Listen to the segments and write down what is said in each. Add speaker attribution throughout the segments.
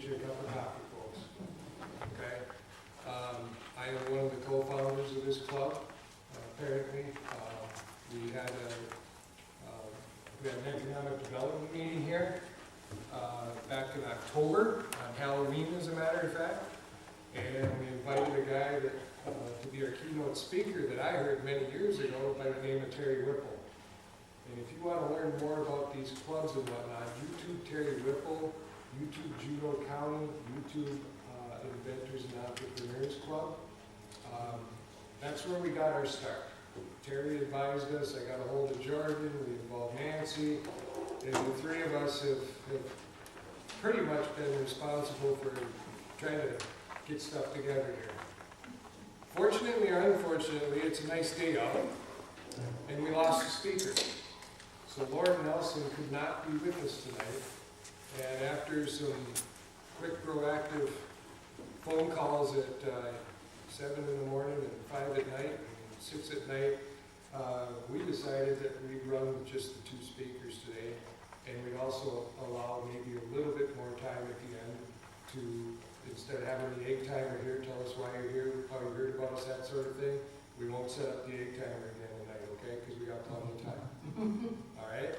Speaker 1: you a cup of coffee, folks. Okay? I am one of the co-founders of this club, apparently. We had an economic development meeting here back in October, on Halloween as a matter of fact. And we invited a guy that, to be our keynote speaker that I heard many years ago by the name of Terry Whipple. And if you want to learn more about these clubs and whatnot, YouTube Terry Whipple, YouTube Juneau County, YouTube Inventors and Entrepreneurs Club. That's where we got our start. Terry advised us, I got a hold of Jordan, we involved Nancy, and the three of us have pretty much been responsible for trying to get stuff together here. Fortunately or unfortunately, it's a nice day out, and we lost a speaker. So Lauren Nelson could not be with us tonight, and after some quick proactive phone calls at 7 in the morning and 5 at night and 6 at night, we decided that we'd run with just the 2 speakers today, and we'd also allow maybe a little bit more time at the end to, instead of having the egg timer here, tell us why you're here, how you heard about us, that sort of thing. We won't set up the egg timer again tonight, okay? Because we got plenty of time. All right?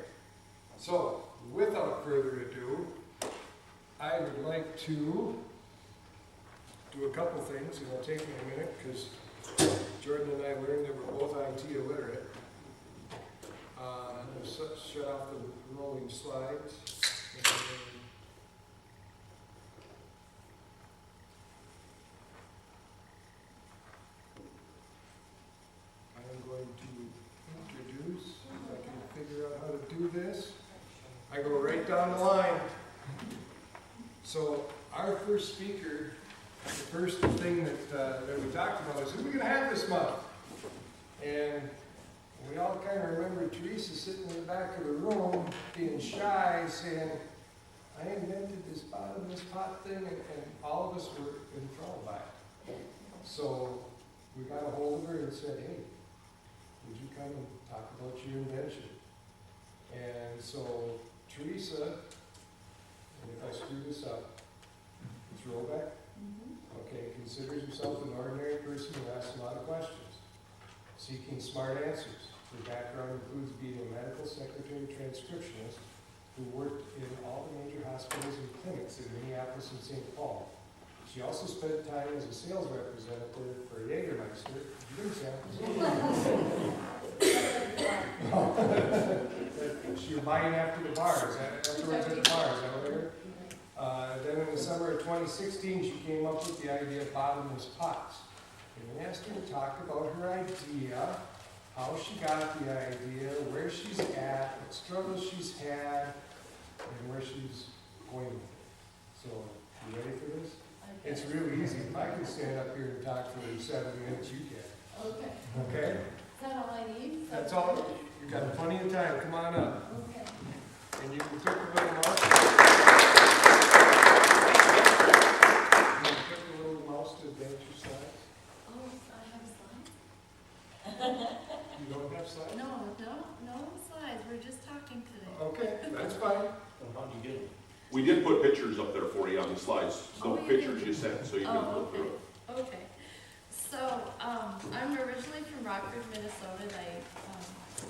Speaker 1: So, without further ado, I would like to do a couple things. It'll take me a minute because Jordan and I learned that we're both IT illiterate. Shut off the rolling slides. And I'm going to introduce, if I can figure out how to do this. I go right down the line. So our first speaker, the first thing that we talked about is who are we going to have this month? And we all kind of remember Teresa sitting in the back of the room being shy, saying, I invented this bottomless pot thing, and all of us were enthralled by it. So we got a hold of her and said, hey, would you come and talk about your invention? And so Teresa, and if I screw this up, let's roll back. Okay, considers herself an ordinary person who asks a lot of questions, seeking smart answers. Her background includes being a medical secretary transcriptionist who worked in all the major hospitals and clinics in Minneapolis and St. Paul. She also spent time as a sales representative for Jägermeister. She was buying after the bars, afterwards at the bars, however. Then in the summer of 2016, she came up with the idea of bottomless pots. And we asked her to talk about her idea, how she got the idea, where she's at, what struggles she's had, and where she's going with it. So, you ready for this? Okay. It's really easy. If I can stand up here and talk for 7 minutes, you can. Okay. Okay?
Speaker 2: Is that all I need?
Speaker 1: That's all. You've got plenty of time. Come on up.
Speaker 2: Okay.
Speaker 1: And you can click the little mouse. You can click the little mouse to advance your slides.
Speaker 2: Oh, I have slides?
Speaker 1: You don't have slides?
Speaker 2: No slides. We're just talking today.
Speaker 1: Okay, that's fine.
Speaker 3: How'd you get them?
Speaker 4: We did put pictures up there for you on the slides, the
Speaker 2: Oh, you
Speaker 4: pictures
Speaker 2: did?
Speaker 4: you sent, so you can look through it.
Speaker 2: Okay. So, I'm originally from Rockford, Minnesota. I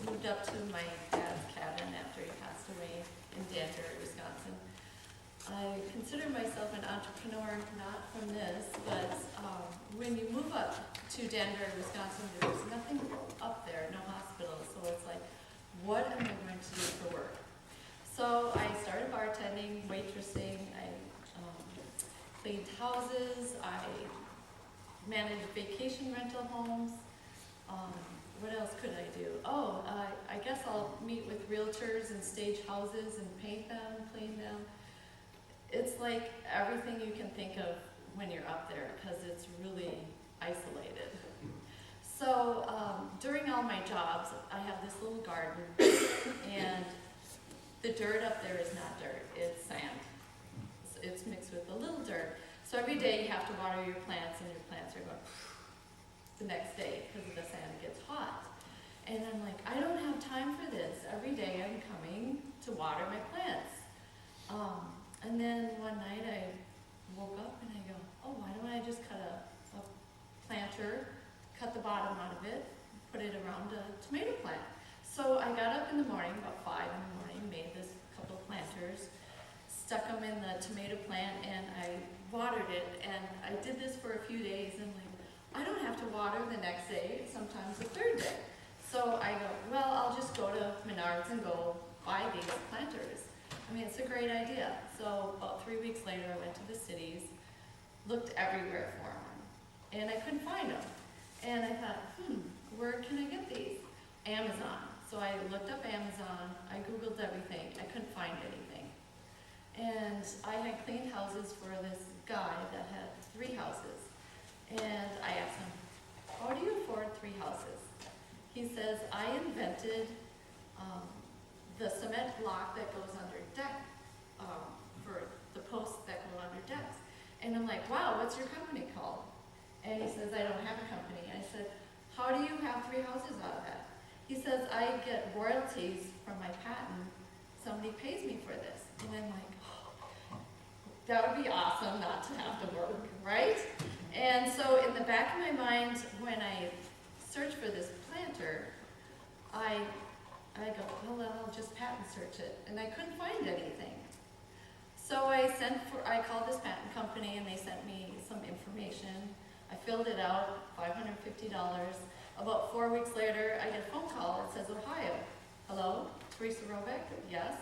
Speaker 2: moved up to my dad's cabin after he passed away in Danbury, Wisconsin. I consider myself an entrepreneur, not from this, but when you move up to Danbury, Wisconsin, there's nothing up there, no hospital, so it's like, what am I going to do for work? So I started bartending, waitressing, I cleaned houses, I managed vacation rental homes. What else could I do? Oh, I guess I'll meet with realtors and stage houses and paint them, clean them. It's like everything you can think of when you're up there because it's really isolated. So during all my jobs, I have this little garden, and the dirt up there is not dirt, it's sand. It's mixed with a little dirt. So every day you have to water your plants, and your plants are going the next day because the sand gets hot. And I'm like, I don't have time for this. Every day I'm coming to water my plants. And then one night I woke up and I go, oh, why don't I just cut a planter, cut the bottom out of it, put it around a tomato plant. So I got up in the morning, about 5 in the morning, made this couple of planters, stuck them in the tomato plant, and I watered it. And I did this for a few days, and like, I don't have to water the next day, sometimes the third day. So I go, well, I'll just go to Menards and go buy these planters. I mean, it's a great idea. So about 3 weeks later, I went to the cities, looked everywhere for them, and I couldn't find them. And I thought, where can I get these? Amazon. So I looked up Amazon, I Googled everything, I couldn't find anything. And I had cleaned houses for this guy that had 3 houses. And I asked him, how do you afford 3 houses? He says, I invented the cement block that goes under deck, for the posts that go under decks. And I'm like, wow, what's your company called? And he says, I don't have a company. I said, how do you have 3 houses out of that? He says, I get royalties from my patent. Somebody pays me for this. And I'm like, oh, that would be awesome not to have to work, right? And so in the back of my mind, when I searched for this planter, I go, well, I'll just patent search it. And I couldn't find anything. So I called this patent company, and they sent me some information. I filled it out, $550. About 4 weeks later, I get a phone call that says Ohio. Hello, Teresa Robeck? Yes.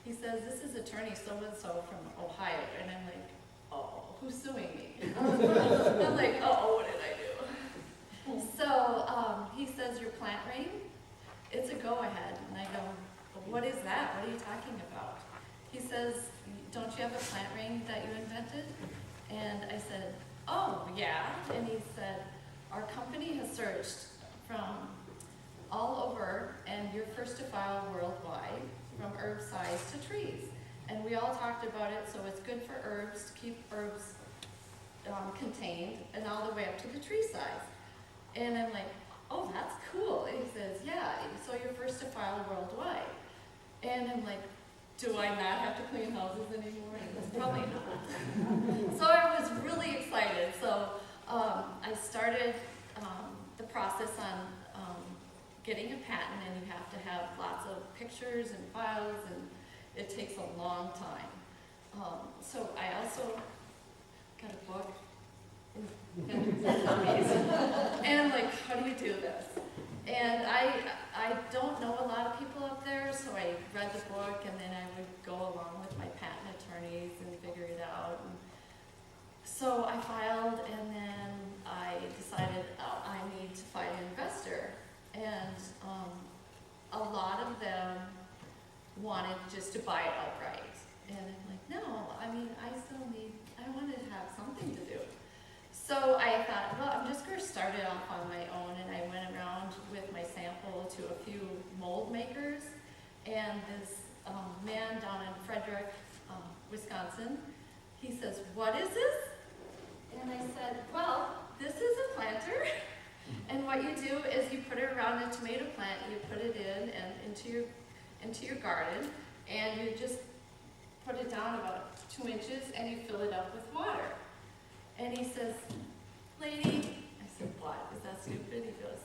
Speaker 2: He says, this is attorney so-and-so from Ohio. And I'm like, oh, who's suing me? I'm like, oh, what did I do? So he says, your plant ring, it's a go-ahead. And I go, well, what is that? What are you talking about? He says, don't you have a plant ring that you invented? And I said, oh, yeah. And he said, our company has searched from all over, and you're first to file worldwide, from herb size to trees. And we all talked about it, so it's good for herbs, to keep herbs contained, and all the way up to the tree size. And I'm like, oh, that's cool. And he says, yeah, so you're first to file worldwide. And I'm like, do I not have to clean houses anymore? And it's probably not. So I was really excited. So I started the process on getting a patent, and you have to have lots of pictures and files, and it takes a long time. So I also got a book, Inventors, and I'm like, how do you do this? And I don't know a lot of people up there, so I read the book, and then I would go along with my patent attorneys and figure it out. And so I filed, and then I decided I need to find an investor. And a lot of them wanted just to buy it outright. And I'm like, no, I mean, I wanted to have something to do. So I thought, well, I'm just going to start it off on my own. And I went around with my sample to a few mold makers. And this man down in Frederick, Wisconsin, he says, what is this? And I said, well, this is a planter. And what you do is you put it around a tomato plant, you put it in and into your garden, and you just put it down about 2 inches, and you fill it up with water. And he says, lady, I said, what? Is that stupid? He goes,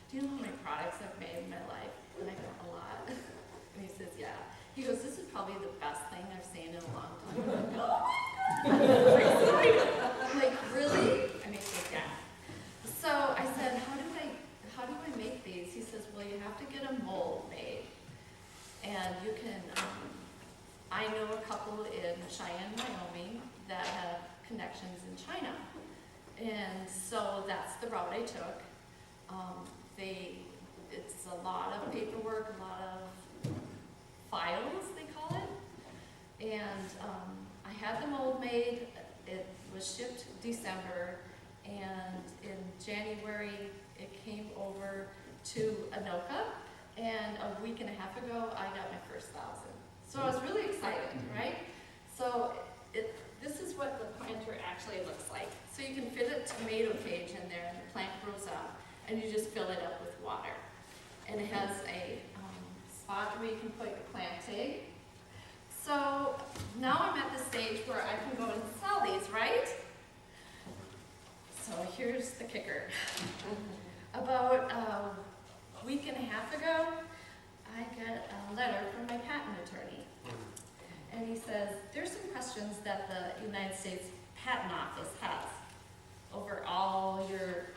Speaker 2: do you know how many products I've made in my life? And I go, a lot. And he says, yeah. He goes, this is probably the best thing I've seen in a long time. I'm like, oh my God. I'm like, really? And he says, yeah. So I said, how do I make these? He says, well, you have to get a mold made. And you can, I know a couple in Cheyenne, Wyoming that have connections in China. And so that's the route I took. It's a lot of paperwork, a lot of files, they call it. And I had the mold made. It was shipped December. And in January, it came over to Anoka, and a week and a half ago, I got my first 1,000. So I was really excited, right? So this is what the planter actually looks like. So you can fit a tomato cage in there, and the plant grows up, and you just fill it up with water. And it has a spot where you can put your plant tag. So now I'm at the stage where I can go and sell these. here's the kicker. About a week and a half ago, I got a letter from my patent attorney. And he says, there's some questions that the United States Patent Office has over all your,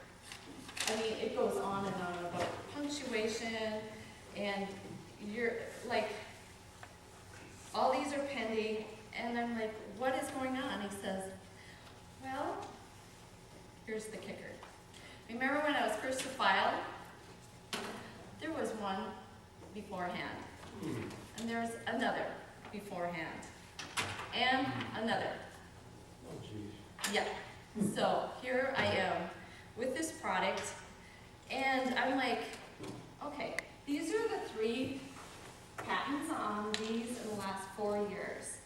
Speaker 2: I mean, it goes on and on about punctuation, and you're like, all these are pending, and I'm like, what is going on? He says, well, here's the kicker. Remember when I was first to file? There was one beforehand, and there was another beforehand, and another.
Speaker 3: Oh, geez.
Speaker 2: Yeah, so here I am with this product, and I'm like, okay, these are the 3 patents on these in the last 4 years,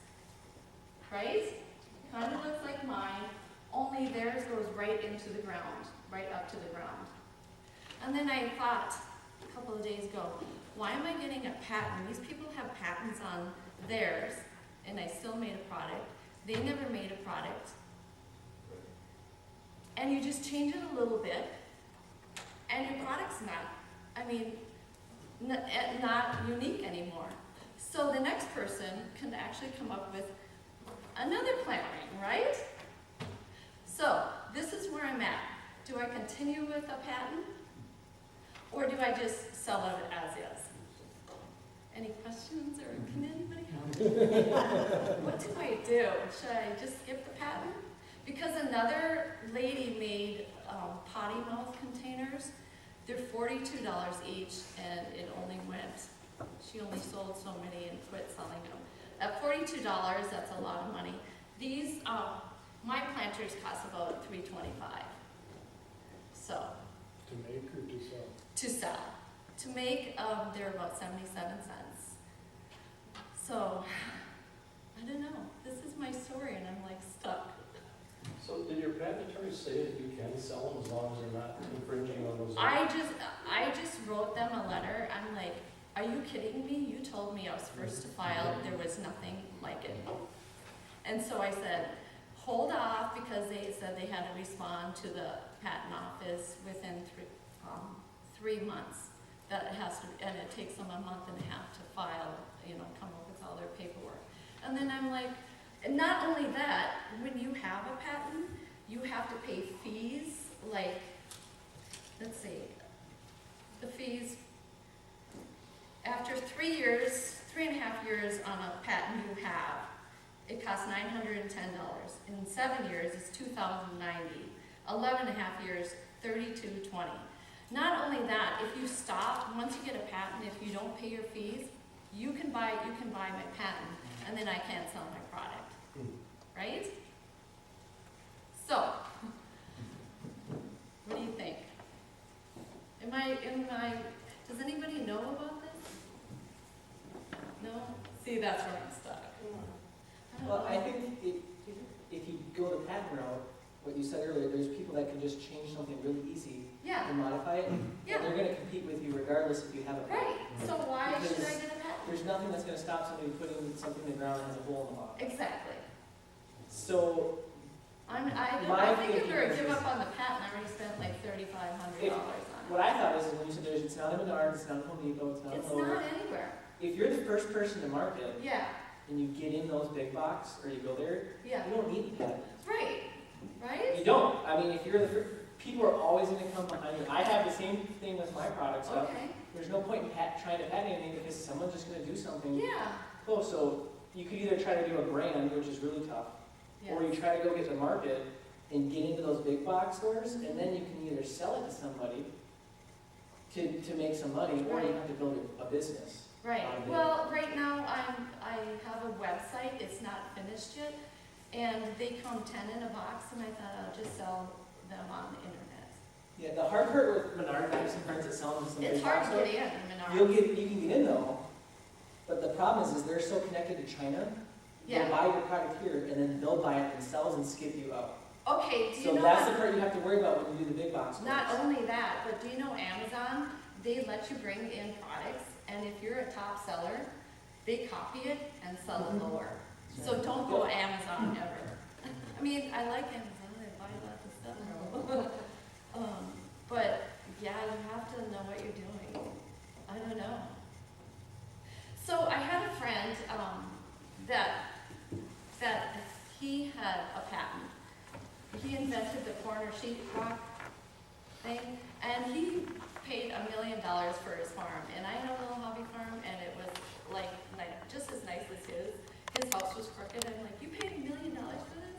Speaker 2: right? Kind of looks like mine, only theirs goes right into the ground, right up to the ground. And then I thought a couple of days ago, why am I getting a patent? These people have patents on theirs, and I still made a product. They never made a product. And you just change it a little bit, and your product's not, I mean, not unique anymore. So the next person can actually come up with another plant ring, right? So this is where I'm at. Do I continue with a patent, or do I just sell it as is? Any questions, or can anybody help? What do I do? Should I just skip the patent? Because another lady made potty mouth containers. They're $42 each, and it only went, she only sold so many and quit selling them. At $42, that's a lot of money. These, my planters cost about $3.25. So.
Speaker 1: To make or to sell?
Speaker 2: To sell. To make, they're about 77 cents. So, I don't know. This is my story, and I'm like stuck.
Speaker 3: So did your patent attorney say that you can sell them as long as they're not infringing on those?
Speaker 2: I just wrote them a letter. I'm like, are you kidding me? You told me I was first to file. There was nothing like it. And so I said, hold off, because they said they had to respond to the patent office within 3 months. That it has to, and it takes them a month and a half to file, you know, come up with all their paperwork. And then I'm like, and not only that, when you have a patent, you have to pay fees, like, let's see, the fees, after 3 years, 3.5 years on a patent you have, it costs $910. In 7 years, it's $2,090. 11.5 years, $3,220. Not only that, if you stop, once you get a patent, if you don't pay your fees, you can buy my patent, and then I can't sell my product, right? So, what do you think? Does anybody know about this? No? See, that's where I'm stuck.
Speaker 5: Well, I think if you go the patent route, what you said earlier, there's people that can just change something really easy
Speaker 2: Yeah,
Speaker 5: and modify it,
Speaker 2: yeah,
Speaker 5: and they're gonna compete with you regardless if you have a patent.
Speaker 2: right. So why should I get a patent?
Speaker 5: There's nothing that's gonna stop somebody putting something in the ground that has a hole in the bottom.
Speaker 2: Exactly.
Speaker 5: So,
Speaker 2: I
Speaker 5: My
Speaker 2: think if we were to
Speaker 5: thinking
Speaker 2: give
Speaker 5: is-
Speaker 2: up on the patent, I already spent like $3,500 on it.
Speaker 5: what I thought is when you said it's not a Menards, it's not a Home Depot, it's not a
Speaker 2: It's
Speaker 5: Lowe's.
Speaker 2: not anywhere.
Speaker 5: If you're the first person to market
Speaker 2: Yeah,
Speaker 5: and you get in those big box or you go there,
Speaker 2: yeah,
Speaker 5: you don't need the patent.
Speaker 2: right, right?
Speaker 5: You don't. I mean, if you're the first, people are always gonna come behind you. I have the same thing with my products.
Speaker 2: Okay,
Speaker 5: There's no point in trying to patent anything because someone's just gonna do something
Speaker 2: yeah,
Speaker 5: close. So you could either try to do a brand, which is really tough,
Speaker 2: yeah,
Speaker 5: or you try to go get the market and get into those big box stores, and then you can either sell it to somebody to make some money, or you have to build a business.
Speaker 2: right. Well, right now, I have a website, it's not finished yet, and they come 10 in a box, and I thought I'll just sell them on the internet.
Speaker 5: Yeah, the hard part with Menards, I have some friends that sell them in some
Speaker 2: It's
Speaker 5: big
Speaker 2: hard
Speaker 5: box
Speaker 2: to
Speaker 5: stores.
Speaker 2: get in,
Speaker 5: You can get in though, but the problem is they're so connected to China. They'll
Speaker 2: yeah.
Speaker 5: buy your product here, and then they'll buy it themselves and skip you out.
Speaker 2: Okay, do you
Speaker 5: So
Speaker 2: know
Speaker 5: that's
Speaker 2: what?
Speaker 5: the part you have to worry about when you do the big box stores.
Speaker 2: Not only that, but do you know Amazon, they let you bring in products, and if you're a top seller, they copy it and sell it lower. So don't go Amazon ever. I mean, I like Amazon, I buy lots of stuff. he had a patent. He invented the corner sheetrock thing, and he paid $1 million for his farm. And I had a little hobby farm, and it was like just as nice as his. His house was crooked. I'm like, you paid $1 million for this?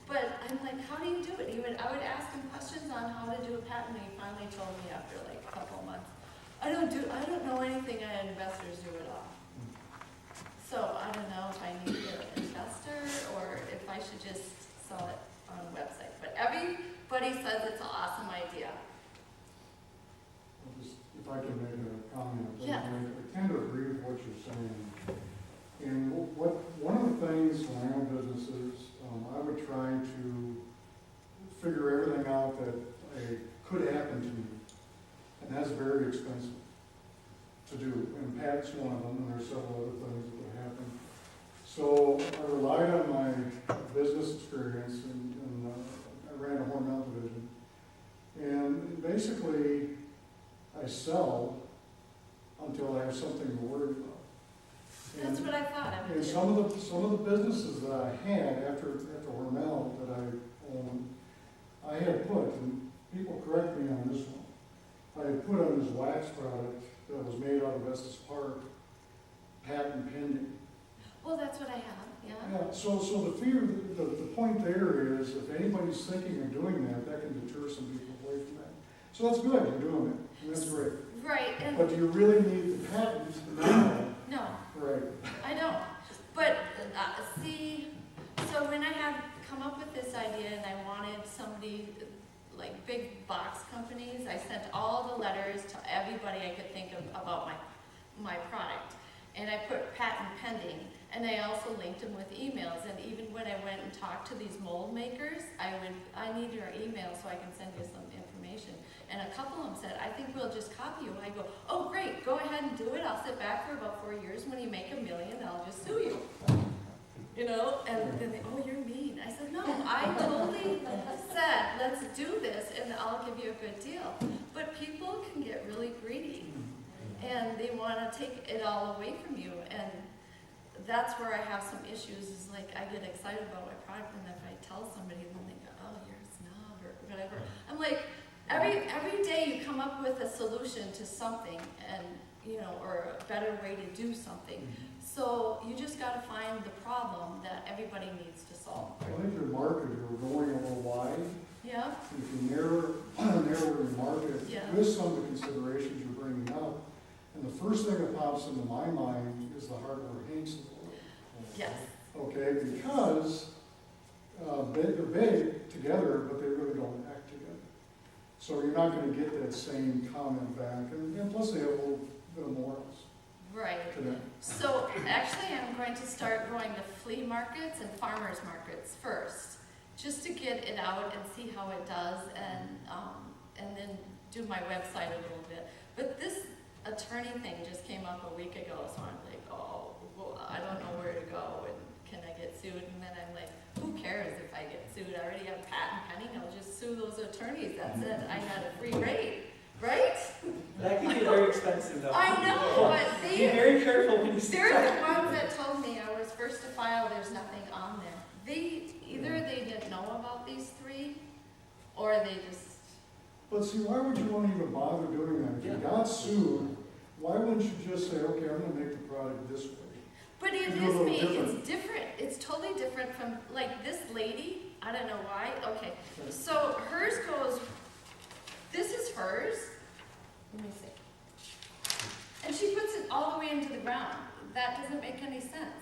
Speaker 2: But I'm like, how do you do it? I would ask him questions on how to do a patent, and he finally told me after like a couple of months, I don't know anything on investors do at all. So I don't know if I need to get an investor or if I should just sell it on a website. But everybody says it's an awesome idea.
Speaker 6: If I can make a comment,
Speaker 2: Yeah.
Speaker 6: I tend to agree with what you're saying. And one of the things when I own businesses, I would try to figure everything out that could happen to me. And that's very expensive to do. And patent's one of them, and there's several other things that would happen. So I relied on my business experience, and I ran a Hormel division. And basically, I sell until I have something to worry about.
Speaker 2: That's what I thought I would
Speaker 6: And
Speaker 2: do.
Speaker 6: some of the businesses that I had after Hormel that I owned, I had put, and people correct me on this one, I had put on this wax product that was made out of Estes Park, patent pending.
Speaker 2: Well, that's what I have, yeah.
Speaker 6: Yeah, so the fear, the point there is if anybody's thinking of doing that, that can deter some people away from that. So that's good, you're doing it, and that's great.
Speaker 2: Right, and
Speaker 6: But do you really need the patent now?
Speaker 2: no,
Speaker 6: Right.
Speaker 2: I don't. But see, so when I had come up with this idea and I wanted somebody, like big box companies, I sent all the letters to everybody I could think of about my product. And I put patent pending, and I also linked them with emails. And even when I went and talked to these mold makers, I need your email so I can send you some information. And a couple of them said, I think we'll just copy you. I go, oh great, go ahead and do it. I'll sit back for about 4 years. When you make $1 million, I'll just sue you. You know, and then they, oh, you're mean. I said, no, I totally said, let's do this and I'll give you a good deal. But people can get really greedy and they want to take it all away from you. And that's where I have some issues is like, I get excited about my product and if I tell somebody, then they go, oh, you're a snob or whatever. I'm like, every day you come up with a solution to something and, you know, or a better way to do something. So you just got to find the problem that everybody needs to solve.
Speaker 6: I think your market, you're going a little wide.
Speaker 2: Yeah,
Speaker 6: If you narrow your market
Speaker 2: Yeah.
Speaker 6: with some of the considerations you're bringing up, and the first thing that pops into my mind is the hardware Hanks of the world.
Speaker 2: yes,
Speaker 6: Okay, because they're big together, but they really don't act together. So you're not going to get that same comment back, and plus they have a little bit of morals
Speaker 2: right.
Speaker 6: to them.
Speaker 2: So actually I'm going to start going to flea markets and farmers markets first, just to get it out and see how it does and then do my website a little bit. But this attorney thing just came up a week ago, so I'm like, oh, well, I don't know where to go and can I get sued? And then I'm like, who cares if I get sued? I already have patent pending, I'll just sue those attorneys. That's it, I had a free rate, right?
Speaker 5: That can get very expensive though.
Speaker 2: I know, but
Speaker 5: Be
Speaker 2: they,
Speaker 5: very careful when you
Speaker 2: they're
Speaker 5: start.
Speaker 2: the ones that told me I was first to file, there's nothing on there. Either they didn't know about these three, or they just,
Speaker 6: But see, why would you want to even bother doing that? If you
Speaker 5: Yeah.
Speaker 6: got sued, why wouldn't you just say, okay, I'm going to make the product this way?
Speaker 2: but it
Speaker 6: It's a
Speaker 2: is
Speaker 6: little
Speaker 2: me,
Speaker 6: different.
Speaker 2: it's different. It's totally different from, like, this lady, I don't know why, okay. So hers goes, this is hers, let me see. And she puts it all the way into the ground. That doesn't make any sense.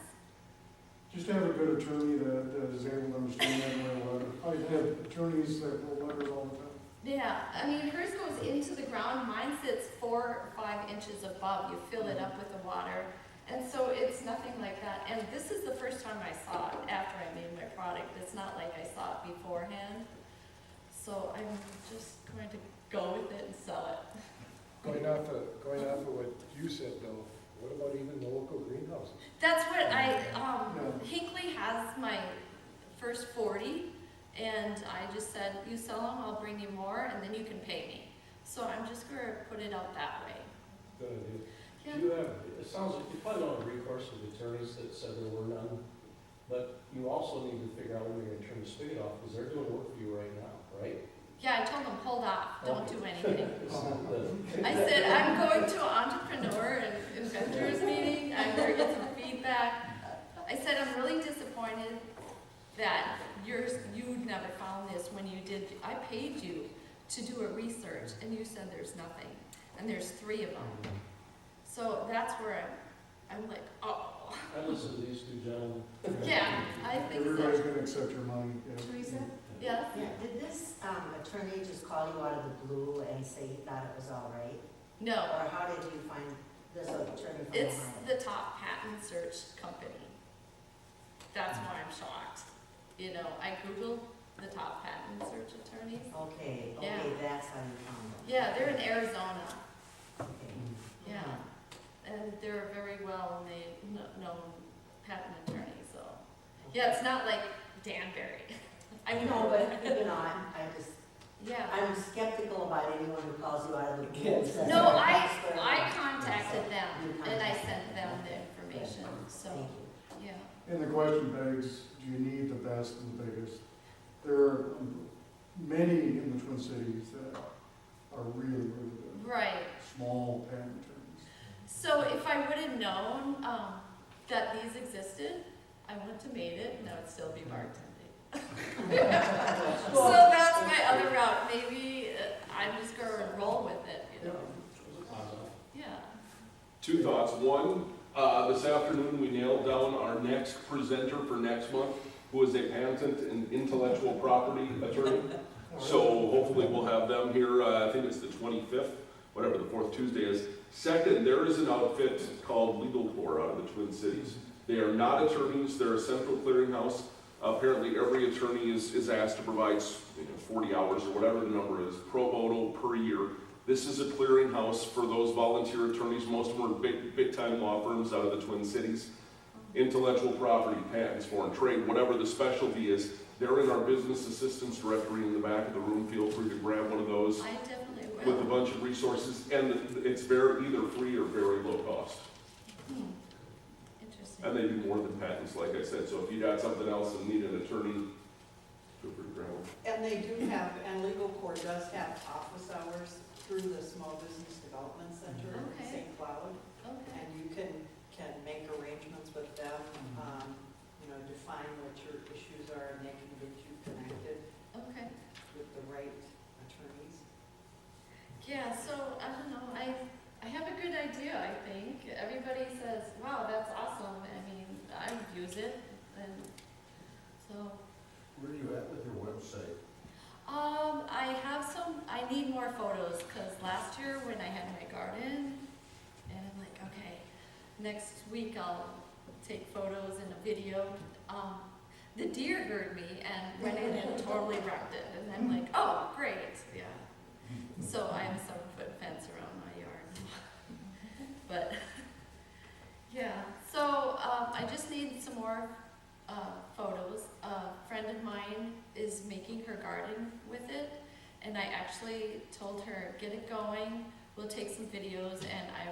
Speaker 6: Just have a good attorney that is able to understand that and write a letter. I have attorneys that write letters all the time.
Speaker 2: Yeah, I mean, hers goes into the ground, mine sits 4 or 5 inches above, you fill it up with the water, and so it's nothing like that. And this is the first time I saw it after I made my product, it's not like I saw it beforehand. So I'm just going to go with it and sell it.
Speaker 1: Going off of what you said though, what about even the local greenhouses?
Speaker 2: That's what Hinckley has my first 40, and I just said, you sell them, I'll bring you more, and then you can pay me. So I'm just gonna put it out that way.
Speaker 3: Good idea.
Speaker 2: Yeah.
Speaker 3: Do you have, it sounds like you probably don't have recourse with attorneys that said there were none. But you also need to figure out when you're gonna turn the spigot off, because they're doing work for you right now, right?
Speaker 2: Yeah, I told them, hold off, don't do anything.
Speaker 3: The-
Speaker 2: I said, I'm going to an entrepreneur and inventors meeting, I'm gonna get some feedback. I said, I'm really disappointed that you'd never found this when you did, I paid you to do a research, and you said there's nothing, and there's 3 of them. So that's where I'm like, oh,
Speaker 3: I listen to these two gentlemen.
Speaker 2: yeah, I think
Speaker 6: Everybody's
Speaker 2: so.
Speaker 6: gonna accept your money, yeah.
Speaker 2: Teresa? Yes?
Speaker 7: Yeah, did this attorney just call you out of the blue and say he thought it was all right?
Speaker 2: No,
Speaker 7: Or how did you find this attorney from
Speaker 2: it's
Speaker 7: Ohio?
Speaker 2: the top patent search company. That's why I'm shocked. You know, I Googled the top patent search attorneys.
Speaker 7: Okay,
Speaker 2: Yeah.
Speaker 7: that's how you found them.
Speaker 2: Yeah, they're in Arizona.
Speaker 7: Okay.
Speaker 2: Yeah. And they're a very well known patent attorney, so. Yeah, it's not like Danbury. I
Speaker 7: No,
Speaker 2: know,
Speaker 7: but, I just,
Speaker 2: yeah.
Speaker 7: I'm skeptical about anyone who calls you out of the blue.
Speaker 5: Yes.
Speaker 7: and says
Speaker 2: No,
Speaker 7: they're a
Speaker 2: I
Speaker 7: pastor.
Speaker 2: contacted them
Speaker 7: You
Speaker 2: and I
Speaker 7: contacted
Speaker 2: sent them
Speaker 7: them.
Speaker 2: the information, so,
Speaker 7: Thank you.
Speaker 2: yeah.
Speaker 6: And the question begs, do you need the best and the biggest? There are many in the Twin Cities that are really, really good,
Speaker 2: Right.
Speaker 6: small patent attorneys.
Speaker 2: So if I would have known that these existed, I wouldn't have made it, and I would still be bartending. So that's my other route. Maybe I'm just gonna roll with it, you know? Yeah.
Speaker 4: 2 thoughts. One, this afternoon, we nailed down our next presenter for next month, who is a patent and intellectual property attorney. So hopefully we'll have them here, I think it's the 25th, whatever the 4th Tuesday is. Second, there is an outfit called Legal Corps out of the Twin Cities. They are not attorneys, they're a central clearinghouse. Apparently every attorney is asked to provide 40 hours or whatever the number is, pro bono per year. This is a clearinghouse for those volunteer attorneys. Most of them are big time law firms out of the Twin Cities. Intellectual property, patents, foreign trade, whatever the specialty is. They're in our business assistance directory in the back of the room. Feel free to grab one of those
Speaker 2: I definitely
Speaker 4: with a
Speaker 2: will.
Speaker 4: bunch of resources, and it's either free or very low cost.
Speaker 2: Interesting.
Speaker 4: And they do more than patents, like I said, so if you got something else and need an attorney, feel free to grab one.
Speaker 8: And they do have, and Legal Corps does have office hours through the Small Business Development Center in
Speaker 2: Okay.
Speaker 8: St. Cloud.
Speaker 2: Okay.
Speaker 8: And you can make arrangements with them, define what your issues are, and they can get you connected
Speaker 2: Okay.
Speaker 8: with the right attorneys.
Speaker 2: Yeah, so I don't know, I have a good idea, I think. Everybody says, wow, that's awesome. I mean, I would use it, and so.
Speaker 9: Where are you at with your website?
Speaker 2: I need more photos, because last year when I had my garden, and I'm like, okay, next week I'll take photos and a video. The deer heard me and went in and totally wrecked it, and I'm like, oh, great, yeah. So I have a 7-foot fence around my yard. But, yeah, so I just need some more photos. A friend of mine is making her garden with it, and I actually told her, get it going, we'll take some videos, and I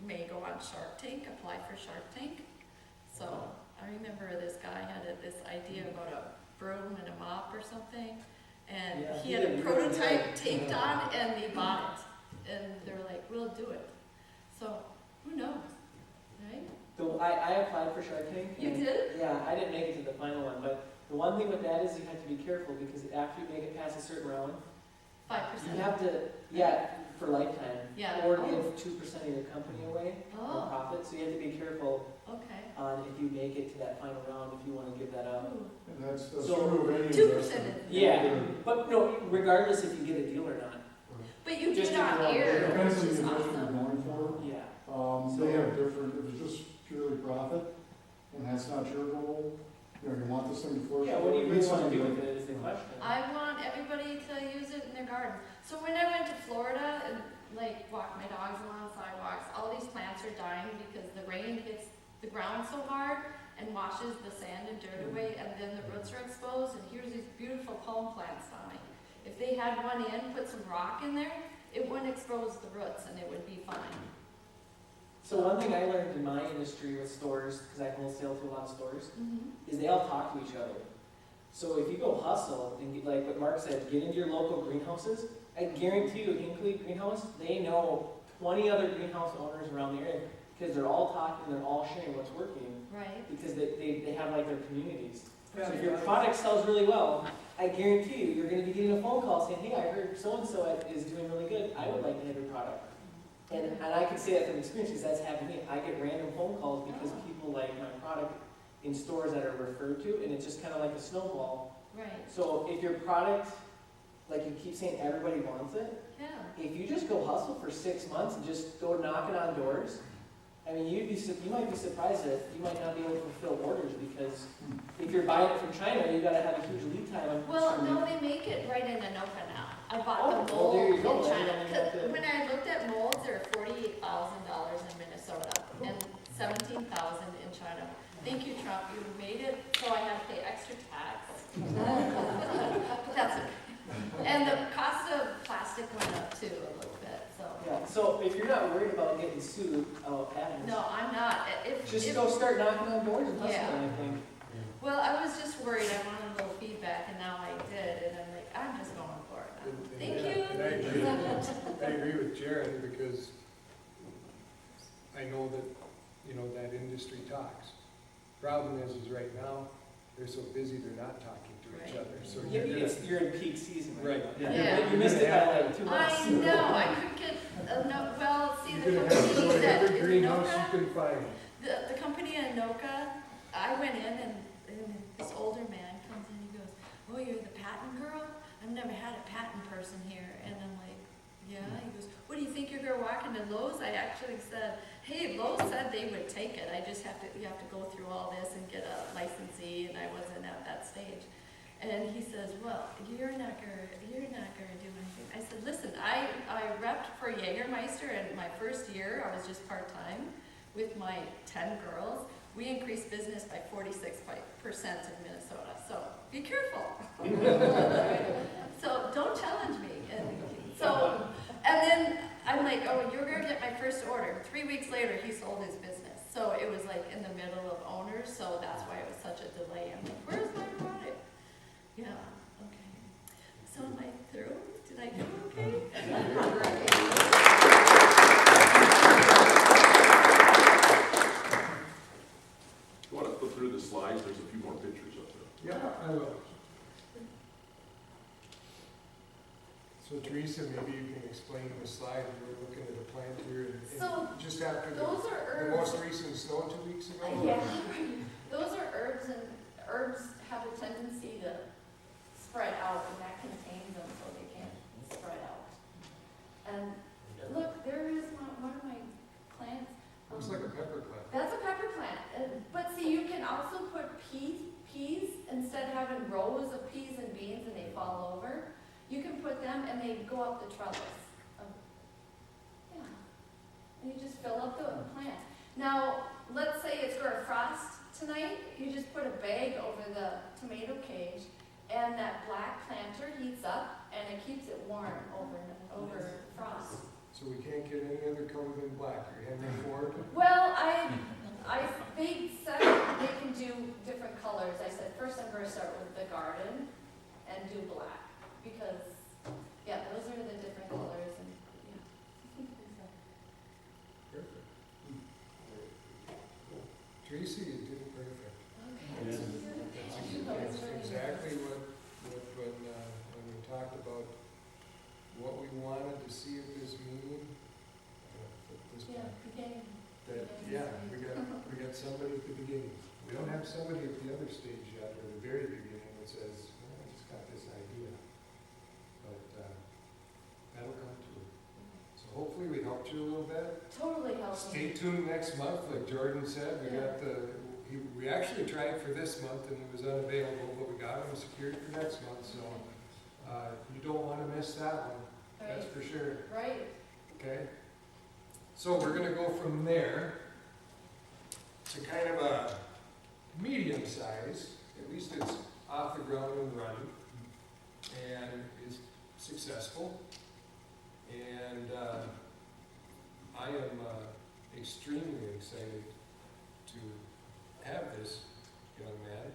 Speaker 2: may go on Shark Tank, apply for Shark Tank. So I remember this guy had this idea about a broom and a mop or something, and
Speaker 5: Yeah,
Speaker 2: he had a prototype taped on, and he bought it, and they're like, we'll do it. So who knows, right?
Speaker 5: So I applied for Shark Tank.
Speaker 2: You
Speaker 5: and-
Speaker 2: did?
Speaker 5: Yeah, I didn't make it to the final one, but the one thing with that is you have to be careful, because after you make it past a certain round,
Speaker 2: 5%.
Speaker 5: you have to, yeah, for lifetime.
Speaker 2: Yeah.
Speaker 5: Or
Speaker 2: Oh.
Speaker 5: give 2% of your company away for
Speaker 2: Oh,
Speaker 5: profit, so you have to be careful
Speaker 2: okay.
Speaker 5: on if you make it to that final round, if you wanna give that up.
Speaker 2: Ooh,
Speaker 6: And that's
Speaker 5: So,
Speaker 6: true of any
Speaker 2: 2%
Speaker 6: investment.
Speaker 5: Yeah, but no, regardless if you get a deal or not.
Speaker 2: But you
Speaker 5: Just
Speaker 2: did on
Speaker 5: if you're-
Speaker 2: air,
Speaker 6: It depends on
Speaker 2: which
Speaker 6: the
Speaker 2: is
Speaker 6: investment
Speaker 2: awesome.
Speaker 6: you're going for.
Speaker 5: Yeah.
Speaker 6: They have different, if it's just purely profit, and that's not your goal, you want this thing to flourish.
Speaker 5: Yeah, what do you
Speaker 6: need
Speaker 5: really wanna
Speaker 6: something
Speaker 5: do
Speaker 6: to-
Speaker 5: with it is the question.
Speaker 2: I want everybody to use it in their garden. So when I went to Florida and like walked my dogs along sidewalks, all these plants are dying because the rain hits the ground so hard and washes the sand and dirt away, and then the roots are exposed, and here's these beautiful palm plants dying. If they had one in, put some rock in there, it wouldn't expose the roots and it would be fine.
Speaker 5: So one thing I learned in my industry with stores, because I wholesale to a lot of stores,
Speaker 2: Mhm.
Speaker 5: is they all talk to each other. So if you go hustle, and get, like what Mark said, get into your local greenhouses, I guarantee you, Hinkley Greenhouse, they know 20 other greenhouse owners around the area, because they're all talking, they're all sharing what's working,
Speaker 2: Right.
Speaker 5: because they have like their communities. So if your product sells really well, I guarantee you, you're gonna be getting a phone call saying, hey, I heard so-and-so is doing really good, I would like to have your product. And I can say that from experience, because that's happened to me. I get random phone calls because people like my product in stores that are referred to, and it's just kind of like a snowball.
Speaker 2: Right.
Speaker 5: So if your product, like you keep saying everybody wants it,
Speaker 2: Yeah.
Speaker 5: if you just go hustle for 6 months and just go knocking on doors, I mean, you might be surprised that you might not be able to fulfill orders, because if you're buying it from China, you gotta have a huge lead time. I'm
Speaker 2: Well,
Speaker 5: assuming.
Speaker 2: no, they make it right in Anoka now. I bought
Speaker 5: Oh,
Speaker 2: the
Speaker 5: well,
Speaker 2: mold
Speaker 5: there you
Speaker 2: in
Speaker 5: go. Then
Speaker 2: China.
Speaker 5: you don't have
Speaker 2: 'Cause
Speaker 5: to-
Speaker 2: when I looked at molds, they're $48,000 in Minnesota and $17,000 in China. Thank you, Trump. You made it so I had to pay extra tax. But that's okay. And the cost of plastic went up too a little bit. So
Speaker 5: Yeah, so if you're not worried about getting sued about patents,
Speaker 2: no, I'm not.
Speaker 5: just
Speaker 2: If
Speaker 5: go start knocking on doors and hustling,
Speaker 2: Yeah.
Speaker 5: I think.
Speaker 2: well, I was just worried. I wanted a little feedback, and now I did, and I'm like, I'm just going for it.
Speaker 1: And-
Speaker 2: Thank
Speaker 1: and-
Speaker 2: you.
Speaker 1: And I agree with Jared, because I know that, that industry talks. Problem is right now, they're so busy, they're not talking to each
Speaker 2: Right.
Speaker 1: other, so
Speaker 5: Yeah,
Speaker 1: you're gonna.
Speaker 5: you're in peak season right
Speaker 1: Right.
Speaker 5: now.
Speaker 2: Yeah.
Speaker 5: You missed it by like 2
Speaker 2: I
Speaker 5: months.
Speaker 2: know. I could get no. Well, see, the
Speaker 1: You're gonna have to
Speaker 2: company
Speaker 1: go to
Speaker 2: that
Speaker 1: every
Speaker 2: in
Speaker 1: greenhouse
Speaker 2: Anoka,
Speaker 1: you can find.
Speaker 2: the company in Anoka, I went in and this older man comes in. He goes, "Oh, you're the patent girl? I've never had a patent person here." And I'm like, "Yeah." He goes, "What do you think you're gonna walk into Lowe's?" I actually said, "Hey, Lowe's said they would take it. You have to go through all this and get a licensee, and I wasn't at that stage." And he says, "Well, you're not gonna do anything." I said, "Listen, I repped for Jägermeister, and my first year I was just part-time with my 10 girls. We increased business by 46% in Minnesota, so be careful." So don't challenge me. And then I'm like, "Oh, you're gonna get my first order." 3 weeks later, he sold his business. So it was like in the middle of owners, so that's why it was such a delay. I'm like, "Where's my product?" Yeah, okay. So am I through? Did I do okay?
Speaker 4: If you want to flip through the slides, there's a few more pictures up there.
Speaker 1: Yeah, I will. So Teresa, maybe you can explain the slide. We're looking at a plant here, and
Speaker 2: So,
Speaker 1: just after
Speaker 2: Those are
Speaker 1: the
Speaker 2: herbs.
Speaker 1: most recent snow 2 weeks ago.
Speaker 2: Yeah, those are herbs, and herbs have a tendency to spread out, and that contains them so they can't spread out. And look, there is one of my plants.
Speaker 1: Looks like a pepper plant.
Speaker 2: That's a pepper plant, but see, you can also put peas, instead of having rows of peas and beans and they fall over, you can put them and they go up the trellis. Yeah, and you just fill up the plant. Now, let's say it's going to frost tonight, you just put a bag over the tomato cage, and that black planter heats up and it keeps it warm over frost.
Speaker 1: So we can't get any other color than black. You're heading forward.
Speaker 2: Well, they said they can do different colors. I said, first I'm going to start with the garden and do black, because, yeah, those are the different colors, and, yeah.
Speaker 1: Perfect. Teresa, you did it perfect.
Speaker 2: Okay.
Speaker 1: That's exactly what when we talked about what we wanted to see at this meeting.
Speaker 2: Yeah, beginning.
Speaker 1: We got somebody at the beginning. We don't have somebody at the other stage yet, or the very beginning, that says, "Oh, I just got this idea." But that'll come too. So hopefully we helped you a little bit.
Speaker 2: Totally helps
Speaker 1: Stay
Speaker 2: me.
Speaker 1: tuned next month, like Jordan said. We actually tried for this month and it was unavailable, but we got him secured for next month. So you don't want to miss that one. That's
Speaker 2: Right,
Speaker 1: for sure.
Speaker 2: right.
Speaker 1: Okay? So we're going to go from there to kind of a medium size, at least it's off the ground and running, and is successful. And I am extremely excited to have this young man,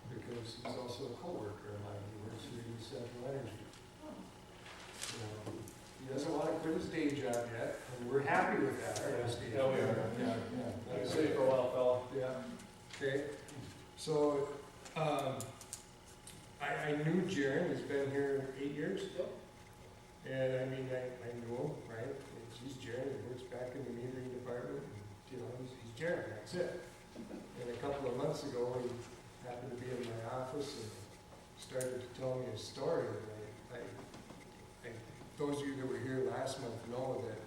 Speaker 1: because he's also a coworker of mine. He works for Central Energy. He doesn't want to quit his day job yet, and we're happy with that. Our station.
Speaker 3: Yeah, we are.
Speaker 1: Yeah,
Speaker 3: I've
Speaker 1: that's
Speaker 3: been
Speaker 1: it.
Speaker 3: for a while, fella.
Speaker 1: Yeah, okay. So, I knew Jaren, he's been here 8 years.
Speaker 5: Yep.
Speaker 1: And I mean, I knew him, right? He's Jaren, he works back in the metering department, and, he's Jaren, that's it. And a couple of months ago, he happened to be in my office and started to tell me a story. And those of you that were here last month know that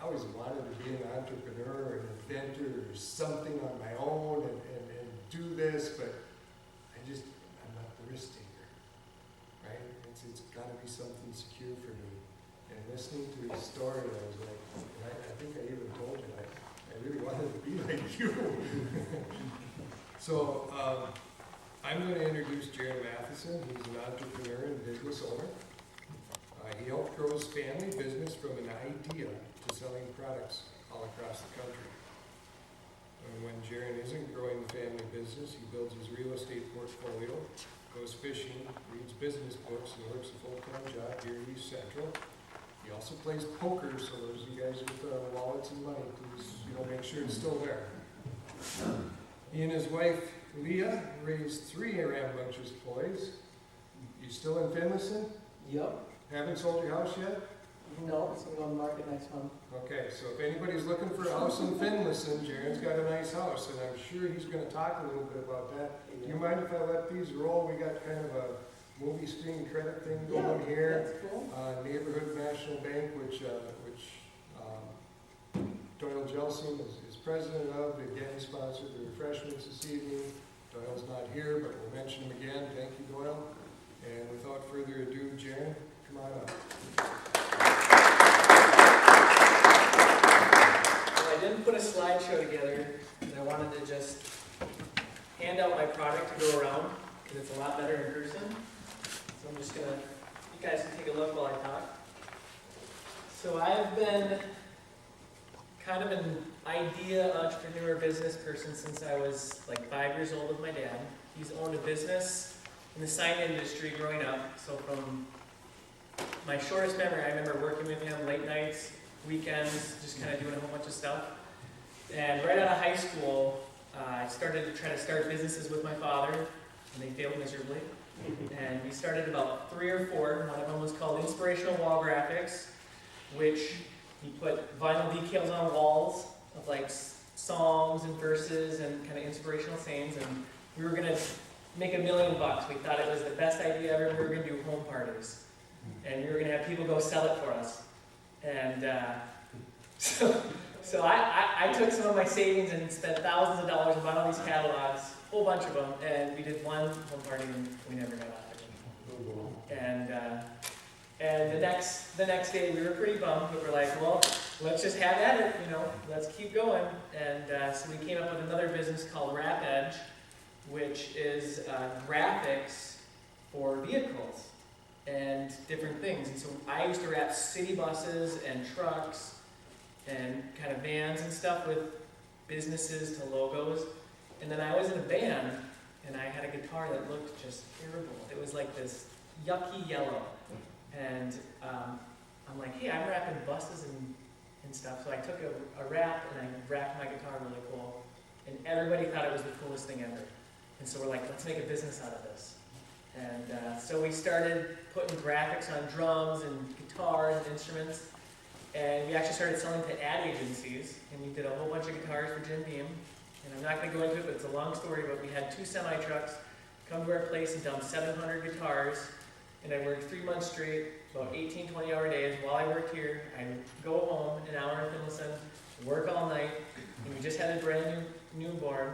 Speaker 1: I always wanted to be an entrepreneur, an inventor, or something on my own and do this, but I'm not the risk taker, right? It's got to be something secure for me. And listening to his story, I was like, and I think I even told you, I really wanted to be like you. So I'm going to introduce Jaren Matheson. He's an entrepreneur and business owner. He helped grow his family business from an idea to selling products all across the country. And when Jaren isn't growing the family business, he builds his real estate portfolio, goes fishing, reads business books, and works a full-time job here at East Central. He also plays poker, so those of you guys with wallets and money, please, make sure it's still there. He and his wife, Leah, raised 3 rambunctious boys. You still in Finlayson?
Speaker 5: Yep.
Speaker 1: Haven't sold your house yet?
Speaker 5: No, it's gonna go on the market next month.
Speaker 1: Okay, so if anybody's looking for a house in Finlayson, Jaren's got a nice house, and I'm sure he's gonna talk a little bit about that. Do you mind if I let these roll? We got kind of a movie screen credit thing going here.
Speaker 5: That's cool.
Speaker 1: Neighborhood National Bank, which Doyle Jelson is president of, again sponsored the refreshments this evening. Doyle's not here, but we'll mention him again. Thank you, Doyle. And without further ado, Jaren, come on up.
Speaker 5: Well, I didn't put a slideshow together, and I wanted to just hand out my product to go around, because it's a lot better in person. So I'm just gonna, you guys can take a look while I talk. So I've been kind of an idea entrepreneur business person since I was like 5 years old with my dad. He's owned a business in the sign industry growing up. So from my shortest memory, I remember working with him late nights, weekends, just kind of doing a whole bunch of stuff. And right out of high school, I started to try to start businesses with my father, and they failed miserably. And we started about 3 or 4. One of them was called Inspirational Wall Graphics, which he put vinyl decals on walls of like songs and verses and kind of inspirational sayings. And we were going to make $1 million. We thought it was the best idea ever. We were going to do home parties. And we were going to have people go sell it for us. And so I took some of my savings and spent thousands of dollars and bought all these catalogs, a whole bunch of them, and we did one home party and we never got out of it. And the next day we were pretty bummed, but we're like, well, let's just have at it, let's keep going. And so we came up with another business called Wrap Edge, which is graphics for vehicles and different things. And so I used to wrap city buses and trucks and kind of vans and stuff with businesses to logos. And then I was in a band, and I had a guitar that looked just terrible. It was like this yucky yellow. And I'm like, hey, I'm wrapping buses and stuff. So I took a wrap, and I wrapped my guitar really cool. And everybody thought it was the coolest thing ever. And so we're like, let's make a business out of this. And so we started putting graphics on drums and guitars and instruments. And we actually started selling to ad agencies. And we did a whole bunch of guitars for Jim Beam. And I'm not going to go into it, but it's a long story. But we had 2 semi-trucks come to our place and dump 700 guitars. And I worked 3 months straight, about 18, 20-hour days. While I worked here, I'd go home an hour in Finlayson, work all night. And we just had a brand new newborn.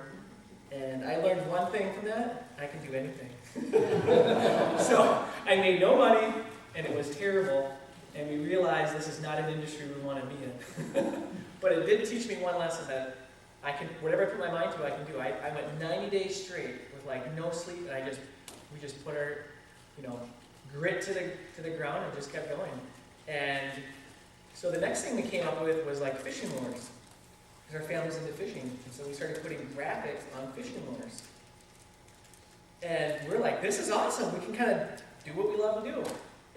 Speaker 5: And I learned one thing from that: I can do anything. So I made no money, and it was terrible. And we realized this is not an industry we want to be in. But it did teach me one lesson that I can, whatever I put my mind to, I can do. I went 90 days straight with like no sleep, and we just put our, grit to the ground and just kept going. And So the next thing we came up with was like fishing lures. Because our family's into fishing. And so we started putting graphics on fishing lures. And we're like, this is awesome. We can kind of do what we love to do.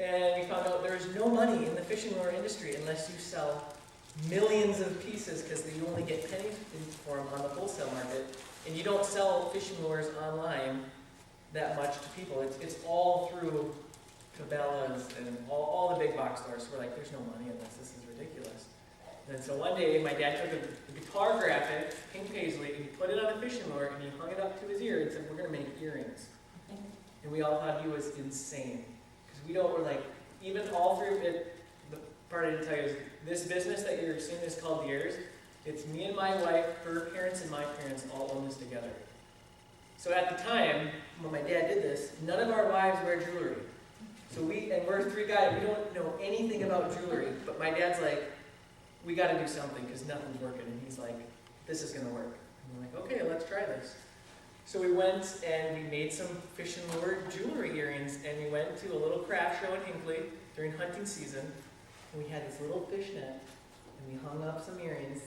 Speaker 5: And we found out there's no money in the fishing lure industry unless you sell millions of pieces, because you only get pennies for them on the wholesale market. And you don't sell fishing lures online that much to people. It's all through Cabela's and all the big box stores. We're like, there's no money in this. This is ridiculous. And so one day, my dad took a guitar graphic, pink paisley, and he put it on a fishing lure, and he hung it up to his ear and said, we're going to make earrings. And we all thought he was insane. Because we're like, even all through it, the part I didn't tell you is, this business that you're seeing is called Years. It's me and my wife, her parents and my parents all own this together. So at the time, when my dad did this, none of our wives wear jewelry. So we're three guys, we don't know anything about jewelry, but my dad's like, we got to do something because nothing's working. And he's like, this is going to work. And we're like, okay, let's try this. So we went and we made some fish and lure jewelry earrings, and we went to a little craft show in Hinckley during hunting season, and we had this little fishnet, and we hung up some earrings.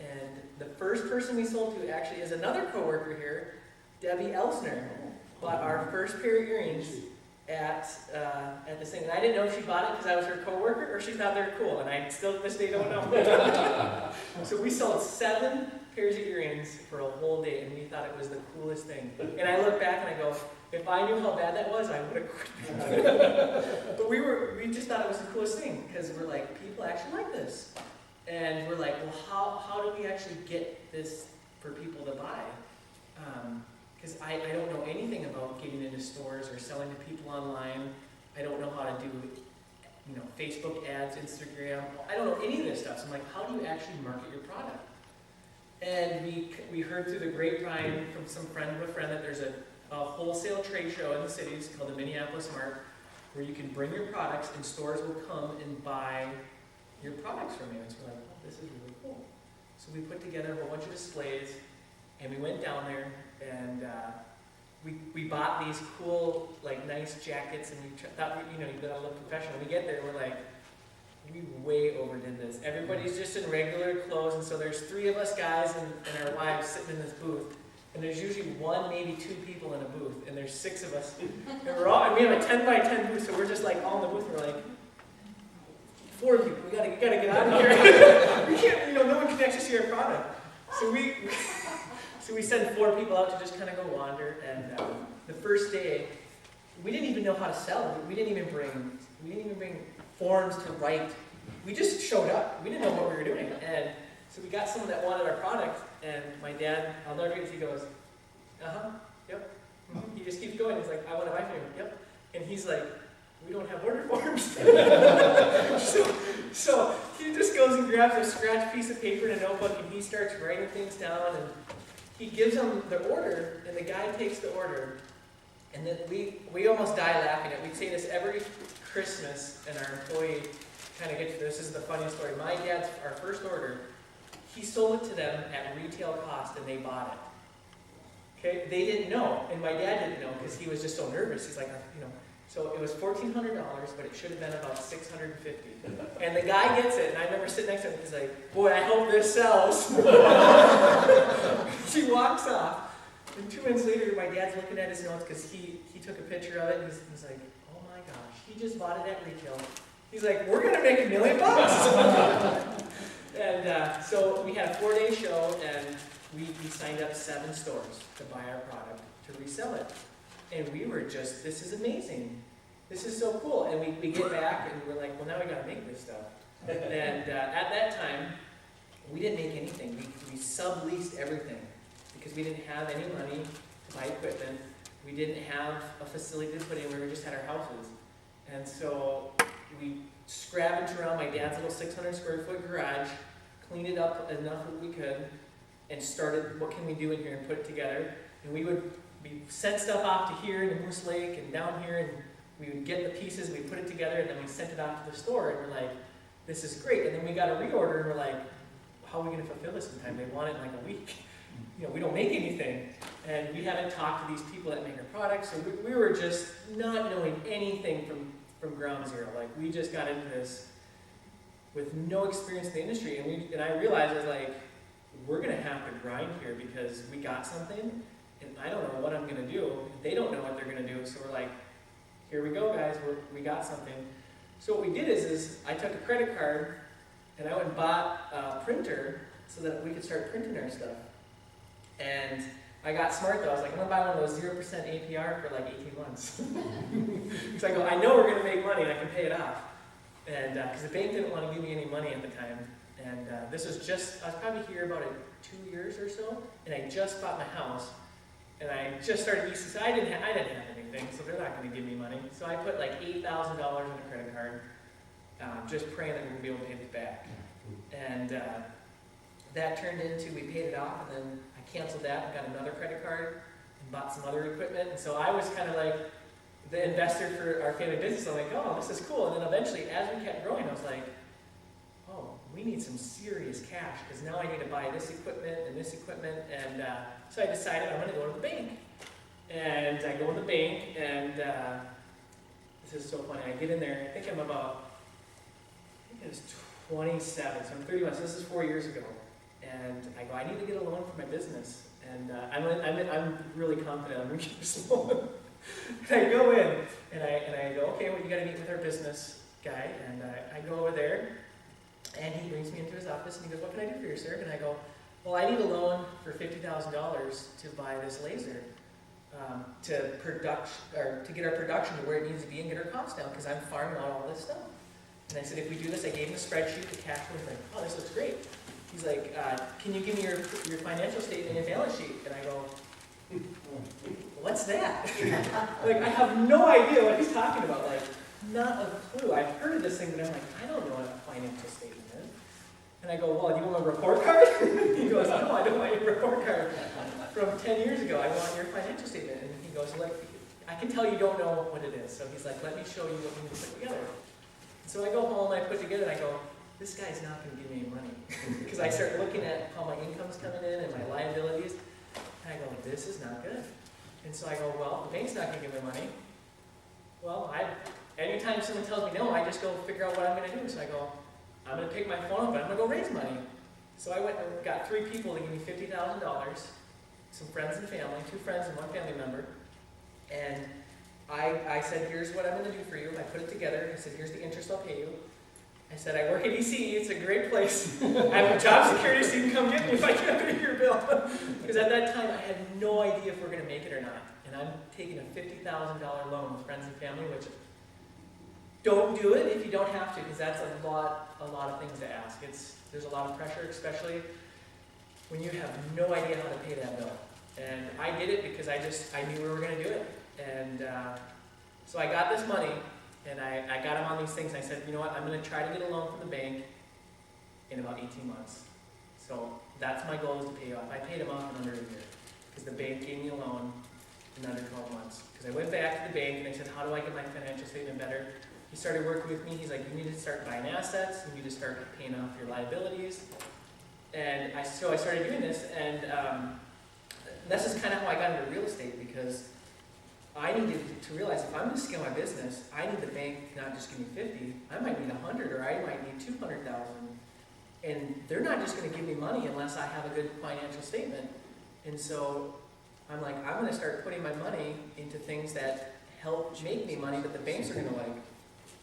Speaker 5: And the first person we sold to actually is another coworker here, Debbie Elsner, bought our first pair of earrings at this thing. And I didn't know if she bought it because I was her coworker or she thought they were cool. And I still to this day don't know. So we sold 7 pairs of earrings for a whole day, and we thought it was the coolest thing. And I look back and I go, if I knew how bad that was, I would have quit. But we just thought it was the coolest thing because we're like, people actually like this. And we're like, well, how do we actually get this for people to buy? Because I don't know anything about getting into stores or selling to people online. I don't know how to do, Facebook ads, Instagram. I don't know any of this stuff. So I'm like, how do you actually market your product? And we heard through the grapevine from some friend of a friend that there's a wholesale trade show in the cities called the Minneapolis Mart, where you can bring your products and stores will come and buy your products from you. And so we're like, oh, this is really cool. So we put together a whole bunch of displays, and we went down there, and we bought these cool, like, nice jackets, and we thought, you gotta look professional. We get there, we're like, we way overdid this. Everybody's just in regular clothes, and so there's 3 of us guys and our wives sitting in this booth, and there's usually 1, maybe 2 people in a booth, and there's 6 of us, and we have a 10 by 10 booth, so we're just like all in the booth, and we're like, 4 of you, we gotta get out of here. We can't, no one can actually see our product. So we send 4 people out to just kind of go wander, and the first day, we didn't even know how to sell. We didn't even bring forms to write. We just showed up. We didn't know what we were doing, and so we got someone that wanted our product, and my dad, I'll never forget, he goes, yep. He just keeps going. He's like, I want to buy from you. Yep. And he's like, we don't have order forms. so he just goes and grabs a scratch piece of paper and a notebook, and he starts writing things down, and he gives them the order, and the guy takes the order, and then we almost die laughing at it. We say this every Christmas, and our employee kind of gets this. This is the funniest story. My dad's, our first order, he sold it to them at retail cost, and they bought it. Okay, they didn't know, and my dad didn't know because he was just so nervous. He's like, So it was $1,400, but it should have been about $650. And the guy gets it, and I remember sitting next to him, he's like, boy, I hope this sells. He walks off, and 2 minutes later, my dad's looking at his notes because he took a picture of it, and he's like, oh my gosh, he just bought it at retail. He's like, we're going to make $1 million. And so we had a 4-day show, and we signed up 7 stores to buy our product, to resell it. And we were just, this is amazing. This is so cool. And we get back and we're like, well, now we got to make this stuff. And at that time, we didn't make anything. We subleased everything because we didn't have any money to buy equipment. We didn't have a facility to put in where we just had our houses. And so we scavenged around my dad's little 600 square foot garage, cleaned it up enough that we could, and started, what can we do in here, and put it together. And we sent stuff off to here in Moose Lake and down here, and we would get the pieces, we put it together, and then we sent it off to the store, and we're like, this is great. And then we got a reorder, and we're like, how are we going to fulfill this in time? They want it in like a week. We don't make anything. And we haven't talked to these people that make our products, so we were just not knowing anything from ground zero. Like, we just got into this with no experience in the industry, and I realized I was like, we're gonna have to grind here because we got something, and I don't know what I'm gonna do. They don't know what they're gonna do, so we're like, here we go, guys. We got something. So what we did is I took a credit card and I went and bought a printer so that we could start printing our stuff. And I got smart though. I was like, I'm gonna buy one of those 0% APR for like 18 months. So I go, I know we're gonna make money and I can pay it off. And because the bank didn't want to give me any money at the time. And this was just, I was probably here about 2 years or so, and I just bought my house. And I just started leasing, so I didn't have anything, so they're not going to give me money. So I put like $8,000 in a credit card, just praying that we're going to be able to pay this back. And that turned into, we paid it off, and then I canceled that and got another credit card and bought some other equipment. And so I was kind of like the investor for our family business. I'm like, oh, this is cool. And then eventually, as we kept growing, I was like, oh, we need some serious cash, because now I need to buy this equipment and this equipment. And so I decided I'm going to go to the bank. And I go to the bank, and this is so funny. I get in there, I think it was 27, so I'm 31, so this is 4 years ago. And I go, I need to get a loan for my business. And I'm really confident I'm going to get this loan. And I go in, and I go, okay, well, you got to meet with our business guy. And I go over there, and he brings me into his office, and he goes, what can I do for you, sir? And I go, well, I need a loan for $50,000 to buy this laser, to get our production to where it needs to be and get our costs down, because I'm farming out all this stuff. And I said, if we do this, I gave him a spreadsheet, the cash flow. He's like, oh, this looks great. He's like, can you give me your financial statement and balance sheet? And I go, what's that? Like, I have no idea what he's talking about. Like, not a clue. I've heard of this thing, but I'm like, I don't know what a financial statement is. And I go, well, do you want a report card? He goes, no, I don't want your report card. From 10 years ago, I want your financial statement. And he goes, like, I can tell you don't know what it is. So he's like, let me show you what we need to put together. So I go home, I put together, and I go, this guy's not going to give me any money. Because I start looking at how my income's coming in and my liabilities. And I go, this is not good. And so I go, well, the bank's not going to give me money. Well, anytime someone tells me no, I just go figure out what I'm going to do. So I go, I'm going to pick my phone up and I'm going to go raise money. So I went and got 3 people to give me $50,000, some friends and family, 2 friends and 1 family member. And I said, here's what I'm going to do for you. I put it together. I said, here's the interest I'll pay you. I said, I work at ECE. It's a great place. I have a job security, so you can come get me if I can't pay your bill. Because at that time, I had no idea if we're going to make it or not. And I'm taking a $50,000 loan with friends and family, which don't do it if you don't have to, because that's a lot of things to ask. There's a lot of pressure, especially when you have no idea how to pay that bill. And I did it because I knew we were going to do it. And so I got this money, and I got him on these things, and I said, you know what, I'm going to try to get a loan from the bank in about 18 months. So that's my goal, is to pay off. I paid him off in under a year, because the bank gave me a loan in under 12 months. Because I went back to the bank, and I said, how do I get my financial statement better? He started working with me. He's like, you need to start buying assets. You need to start paying off your liabilities. And so I started doing this, and this is kind of how I got into real estate, because I needed to realize if I'm going to scale my business, I need the bank to not just give me 50. I might need 100, or I might need 200,000. And they're not just going to give me money unless I have a good financial statement. And so I'm like, I'm going to start putting my money into things that help make me money that the banks are going to like.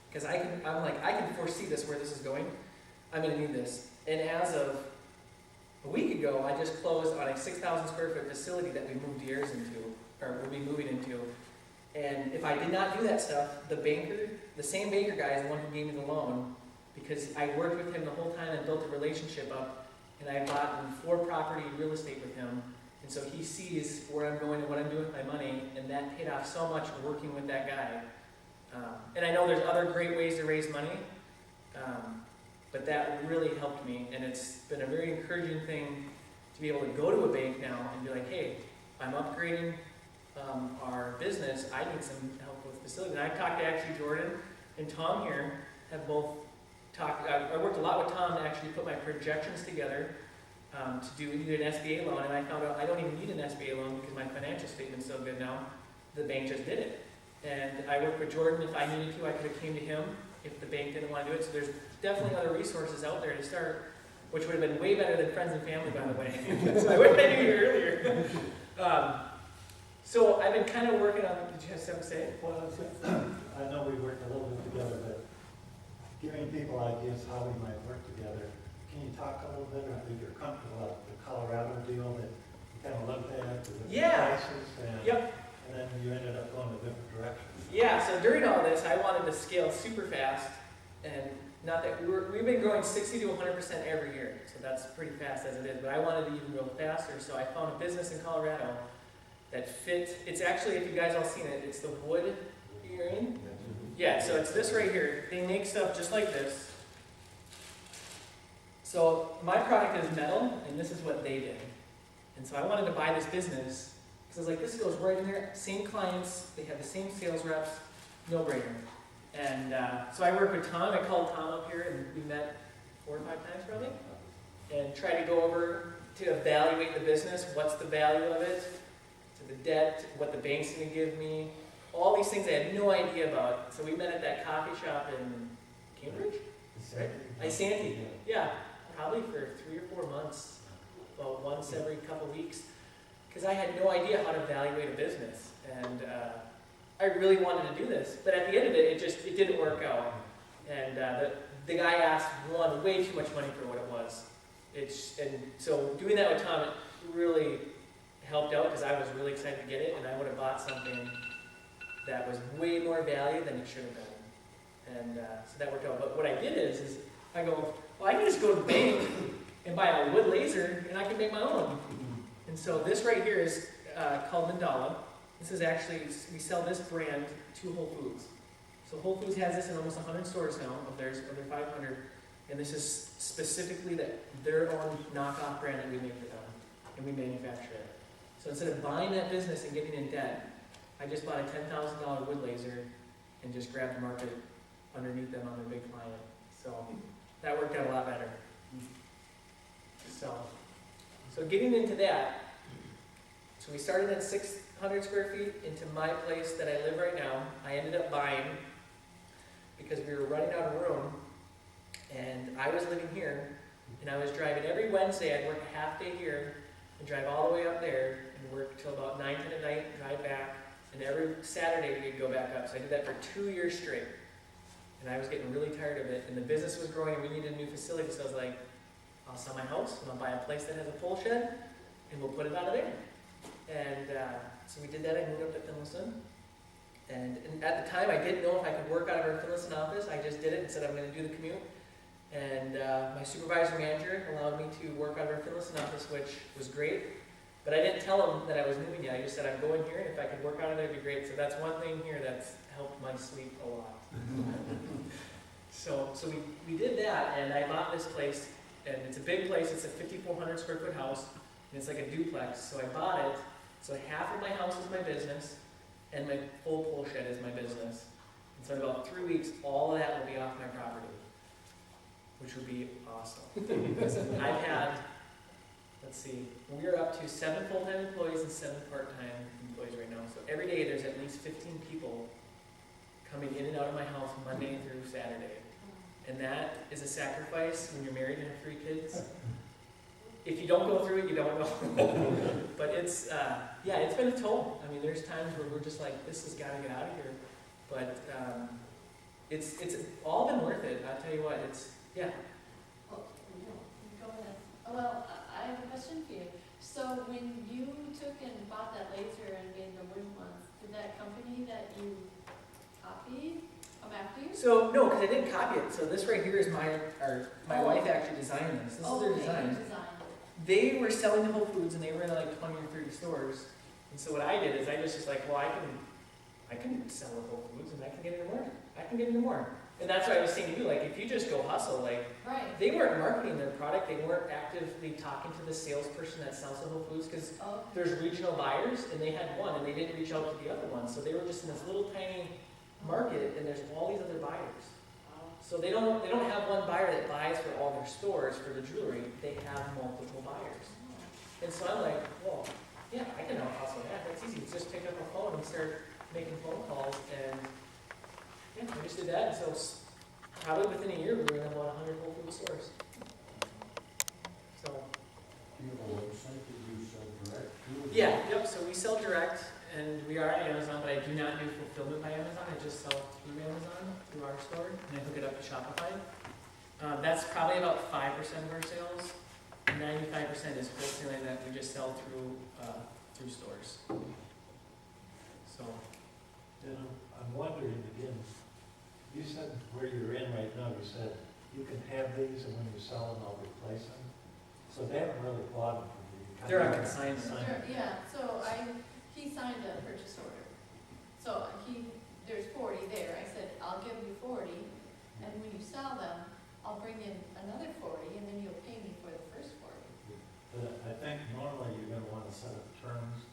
Speaker 5: Because I can foresee this, where this is going. I'm going to need this. And as of a week ago, I just closed on a 6,000 square foot facility that we moved years into, or we'll be moving into. And if I did not do that stuff, the same banker guy is the one who gave me the loan, because I worked with him the whole time and built a relationship up, and I bought 4 property real estate with him. And so he sees where I'm going and what I'm doing with my money, and that paid off so much working with that guy. And I know there's other great ways to raise money, but that really helped me, and it's been a very encouraging thing to be able to go to a bank now and be like, hey, I'm upgrading our business, I need some help with facilities. And I talked to actually Jordan and Tom here, have both talked, I worked a lot with Tom to actually put my projections together to do either an SBA loan, and I found out I don't even need an SBA loan because my financial statement's so good now. The bank just did it. And I worked with Jordan. If I needed to, I could have came to him if the bank didn't want to do it. So there's definitely other resources out there to start, which would have been way better than friends and family, by the way. So I wish I knew you earlier. So I've been kind of working on, did you have something to say?
Speaker 9: Well, I know we worked a little bit together, but giving people ideas how we might work together, can you talk a little bit, or if you're comfortable about the Colorado deal that you kind of looked at, the different
Speaker 5: Yeah.
Speaker 9: prices, and,
Speaker 5: Yep.
Speaker 9: and then you ended up going a different direction?
Speaker 5: Yeah, so during all this, I wanted to scale super fast, and not that we've been growing 60 to 100% every year, so that's pretty fast as it is, but I wanted to even grow faster, so I found a business in Colorado that fit. It's actually, if you guys all seen it, it's the wood earring. Yeah, so it's this right here. They make stuff just like this. So my product is metal, and this is what they did. And so I wanted to buy this business, because I was like, this goes right in there, same clients, they have the same sales reps, no brainer. And so I worked with Tom. I called Tom up here, and we met 4 or 5 times probably, and tried to go over to evaluate the business. What's the value of it? To the debt, what the bank's going to give me, all these things I had no idea about. So we met at that coffee shop in Cambridge, right? Isanti. Yeah, probably for 3 or 4 months, well, once every couple weeks, because I had no idea how to evaluate a business, and I really wanted to do this. But at the end of it, it didn't work out, and the guy asked way too much money for what it was. And so doing that with Tom, it really helped out, because I was really excited to get it, and I would have bought something that was way more value than it should have been. And so that worked out. But what I did is I go, well, I can just go to the bank and buy a wood laser, and I can make my own. And so this right here is called Mandala. This is actually, we sell this brand to Whole Foods. So Whole Foods has this in almost 100 stores now, of their 500. And this is specifically their own knockoff brand that we make for them, and we manufacture it. So instead of buying that business and getting in debt, I just bought a $10,000 wood laser and just grabbed the market underneath them on their big client. So that worked out a lot better. So getting into that, so we started at 600 square feet into my place that I live right now. I ended up buying because we were running out of room, and I was living here, and I was driving every Wednesday. I'd work a half day here and drive all the way up there and work till about 9, 10 at night, drive back, and every Saturday we'd go back up. So I did that for 2 years straight, and I was getting really tired of it, and the business was growing, and we needed a new facility, so I was like, I'll sell my house, and I'll buy a place that has a pole shed, and we'll put it out of there. And so we did that. I moved up to Finlayson, and at the time I didn't know if I could work out of our Finlayson office. I just did it and said I'm going to do the commute. And my supervisor manager allowed me to work out of our Finlayson office, which was great. But I didn't tell him that I was moving yet. I just said I'm going here, and if I could work out of it, it'd be great. So that's one thing here that's helped my sleep a lot. So we did that, and I bought this place, and it's a big place. It's a 5,400 square foot house, and it's like a duplex. So I bought it. So half of my house is my business, and my full pole shed is my business. And so in about 3 weeks, all of that will be off my property, which would be awesome. I've had, let's see, we're up to 7 full-time employees and 7 part-time employees right now. So every day there's at least 15 people coming in and out of my house Monday through Saturday. And that is a sacrifice when you're married and have 3 kids. If you don't go through it, you don't know. But it's, yeah, it's been a toll. I mean, there's times where we're just like, this has got to get out of here. But it's all been worth it. I'll tell you what, it's, yeah.
Speaker 2: Go ahead. Well, I have a question for you. So when you took and bought that laser and made the wooden ones, did that company that you copied come after you?
Speaker 5: So, no, because I didn't copy it. So this right here is my wife actually designed this. This is their design. They were selling to Whole Foods, and they were in like 20 or 30 stores. And so what I did is I just was like, well, I can sell at Whole Foods, and I can get into more. I can get into more. And that's what I was saying to you, like, if you just go hustle, like,
Speaker 2: right.
Speaker 5: They weren't marketing their product. They weren't actively talking to the salesperson that sells at Whole Foods, because there's regional buyers, and they had one, and they didn't reach out to the other one. So they were just in this little tiny market, and there's all these other buyers. So they don't have one buyer that buys for all their stores for the jewelry. They have multiple buyers. And so I'm like, well, yeah, I can out-hustle that. That's easy. Just pick up a phone and start making phone calls. And yeah, I just did that. And so probably within a year, we're gonna have about 100 Whole Food stores. So,
Speaker 6: Do you have a website that you sell direct to?
Speaker 5: yeah, yep, so we sell direct, and we are at Amazon, but I do not do fulfillment by Amazon, I just sell through Amazon, through our store, and I hook it up to Shopify. That's probably about 5% of our sales. 95% is wholesaling that we just sell through stores. So,
Speaker 9: And I'm wondering again, you said where you're in right now, you said you can have these and when you sell them, I'll replace them. So they haven't really bought them from you. You
Speaker 5: they're on
Speaker 9: kinda-
Speaker 5: consignment.
Speaker 2: Yeah, so he signed a purchase order. So there's 40 there. I said, I'll give you 40, and when you sell them, I'll bring in another 40, and then you'll pay me for the first 40.
Speaker 9: But I think normally you're gonna wanna set up terms.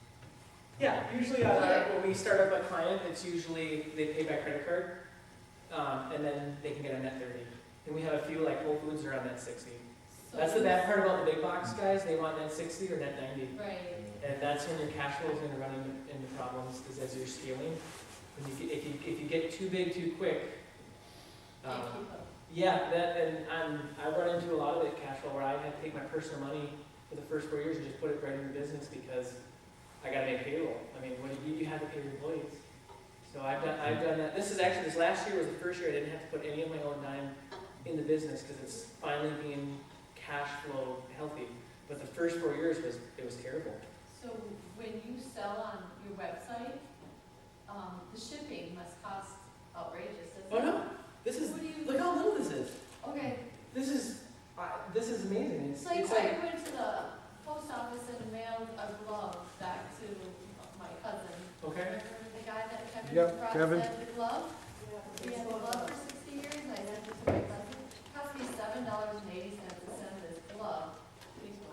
Speaker 5: Yeah, usually when we start up a client, it's usually they pay by credit card, and then they can get a net 30. And we have a few like Whole Foods are on net 60.
Speaker 2: So
Speaker 5: That's the bad part about the big box guys, they want net 60 or net 90.
Speaker 2: Right.
Speaker 5: And that's when your cash flow is gonna run into problems, is as you're scaling. When you get, if you get too big too quick,
Speaker 2: Can't keep up.
Speaker 5: yeah, I run into a lot of it cash flow where I had to take my personal money for the first 4 years and just put it right in the business because I gotta make payroll. I mean, what do you have to pay your employees? So I've done that. This last year was the first year I didn't have to put any of my own dime in the business because it's finally being cash flow healthy. But the first 4 years it was terrible.
Speaker 2: So when you sell on your website, the shipping must cost outrageous, doesn't it?
Speaker 5: Oh no, this is,
Speaker 2: What do you?
Speaker 5: look how little this is.
Speaker 2: Okay,
Speaker 5: This is amazing.
Speaker 2: it's like I went to the post office and mailed a glove back to my cousin.
Speaker 5: Okay.
Speaker 2: Remember the guy that Kevin
Speaker 6: Yep,
Speaker 2: brought
Speaker 6: Kevin.
Speaker 2: said the glove? He had the glove for 60 years, and I sent it to my cousin. It cost me $7.80 to send this glove.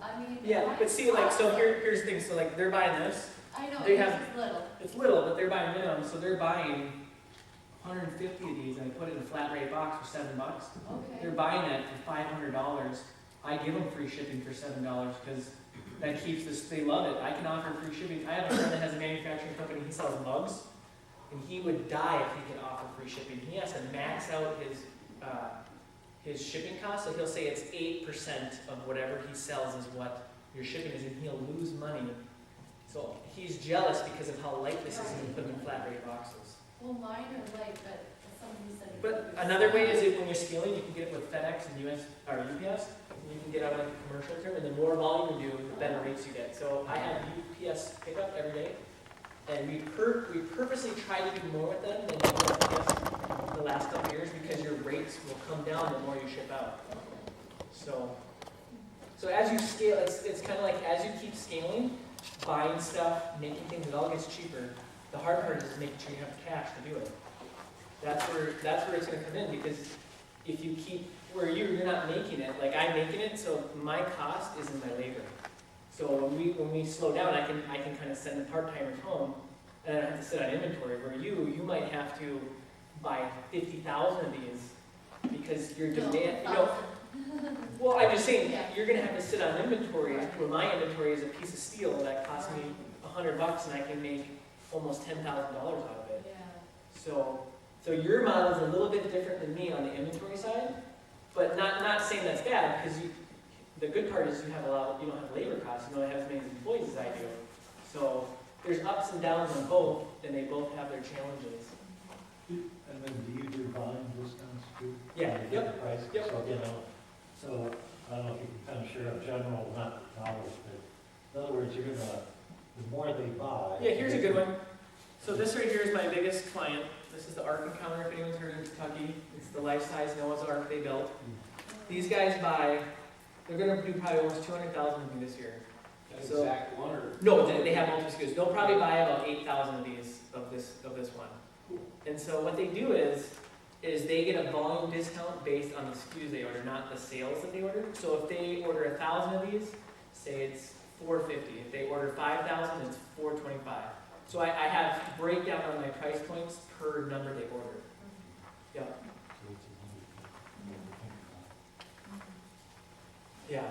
Speaker 2: I mean.
Speaker 5: Yeah,
Speaker 2: why
Speaker 5: but see, like, so
Speaker 2: awesome.
Speaker 5: here's the thing. So like, they're buying this.
Speaker 2: I know,
Speaker 5: they
Speaker 2: it's
Speaker 5: have-
Speaker 2: just little.
Speaker 5: It's little, but they're buying minimum, so they're buying 150 of these, and they put it in a flat rate box for $7. They're
Speaker 2: Okay.
Speaker 5: buying that for $500. I give them free shipping for $7 because that keeps this. They love it. I can offer free shipping. I have a friend that has a manufacturing company. He sells mugs, and he would die if he could offer free shipping. He has to max out his shipping cost, so he'll say it's 8% of whatever he sells is what your shipping is, and he'll lose money. So he's jealous because of how light this is, and he put them in flat rate boxes.
Speaker 2: Well, mine are light, but somebody said.
Speaker 5: But another way is when you're scaling, you can get it with FedEx and US or UPS. And you can get out like a commercial term, and the more volume you do, the better rates you get. So I have UPS pickup every day, and we purposely try to do more with them than UPS the last couple of years because your rates will come down the more you ship out. So as you scale, it's kind of like as you keep scaling, buying stuff, making things, it all gets cheaper. The hard part is making sure you have the cash to do it. That's where it's going to come in, because if you keep where you're not making it, like I'm making it, so my cost is in my labor. So when we slow down, I can kind of send the part-timers home, and I don't have to sit on inventory. Where you might have to buy 50,000 of these because your demand, Well, I'm just saying,
Speaker 2: Yeah.
Speaker 5: you're going to have to sit on inventory. Where my inventory is a piece of steel that costs me $100, and I can make almost $10,000 out of it.
Speaker 2: Yeah.
Speaker 5: So your model is a little bit different than me on the inventory side, but not saying that's bad, because the good part is you don't have labor costs, you don't have as many employees as I do. So there's ups and downs on both, and they both have their challenges.
Speaker 9: And then do you do volume discounts too?
Speaker 5: Yeah,
Speaker 9: You get the price?
Speaker 5: yep.
Speaker 9: So I don't know if you can kind of share a general, not knowledge, but in other words, the more they buy.
Speaker 5: Yeah, here's a good one. So this right here is my biggest client. This is the Ark Encounter, if anyone's heard of Kentucky. It's the life-size Noah's Ark they built. These guys they're gonna do probably almost 200,000 of them this year.
Speaker 3: That
Speaker 5: So-
Speaker 3: exact one or?
Speaker 5: No, they have multiple SKUs. They'll probably buy about 8,000 of these, of this one. And so what they do is they get a volume discount based on the SKUs they order, not the sales that they order. So if they order 1,000 of these, say it's $450. If they order 5,000, it's $425. So I have breakdown on my price points per number they order. Yeah. Yeah.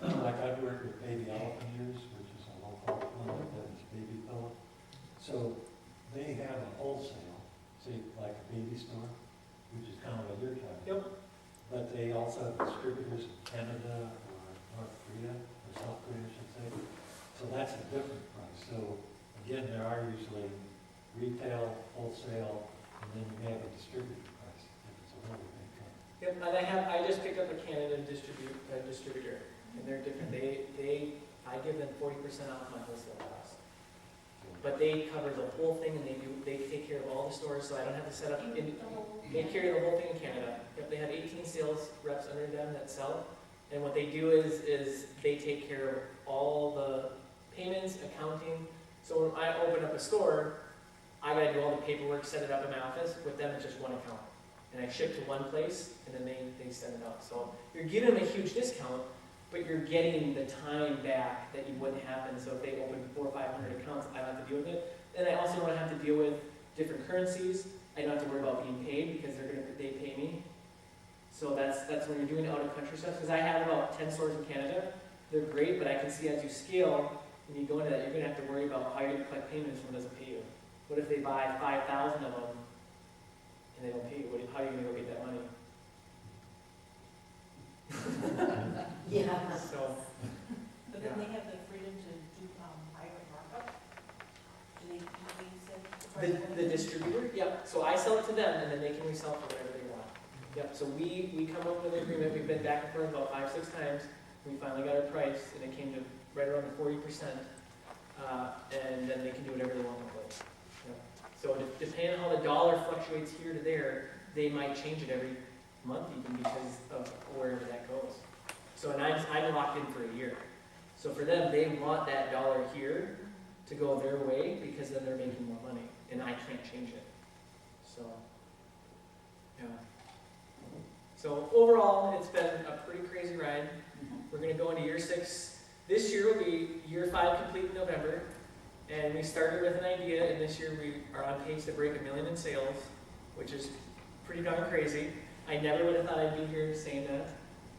Speaker 9: And like I've worked with Baby Elephant Ears, which is a local one that is baby pillow. So they have a wholesale, say like a baby store, which is kind of what you're talking
Speaker 5: Yep.
Speaker 9: about. But they also have distributors in Canada or North Korea, or South Korea, I should say. So that's a different price. So again, there are usually retail, wholesale, and then you have a distributor price if it's a really big company.
Speaker 5: Yep, and I just picked up a Canada distributor, and they're different. I give them 40% off my wholesale cost. But they cover the whole thing, and they take care of all the stores, so I don't have to set up, they carry the whole thing in Canada. Yep, they have 18 sales reps under them that sell, and what they do is they take care of all the payments, accounting. So when I open up a store, I gotta do all the paperwork, set it up in my office. With them, it's just one account. And I ship to one place, and then they send it out. So you're giving them a huge discount, but you're getting the time back that you wouldn't happen. So if they open 400 or 500 accounts, I don't have to deal with it. And I also don't have to deal with different currencies. I don't have to worry about being paid because they pay me. So that's when you're doing out of country stuff. Because I have about 10 stores in Canada. They're great, but I can see as you scale, when you go into that, you're gonna have to worry about how you're gonna collect payments when it doesn't pay you. What if they buy 5,000 of them and they don't pay you? How are you gonna go get that money?
Speaker 7: Yeah.
Speaker 5: So.
Speaker 8: But then they have the freedom to do higher markup? Do they,
Speaker 5: The distributor, yep, so I sell it to them and then they can resell for whatever they want. Yep, so we come up with an agreement, we've been back and forth about 5-6 times, we finally got our price and it came to right around the 40%. And then they can do whatever they want with it. Yep. So depending on how the dollar fluctuates here to there, they might change it every month even because of wherever that goes. So and I'm locked in for a year. So for them, they want that dollar here to go their way because then they're making more money and I can't change it. So, yeah. So overall, it's been a pretty crazy ride. We're gonna go into year 6. This year will be year 5 complete in November. And we started with an idea, and this year we are on pace to break $1 million in sales, which is pretty darn crazy. I never would have thought I'd be here saying that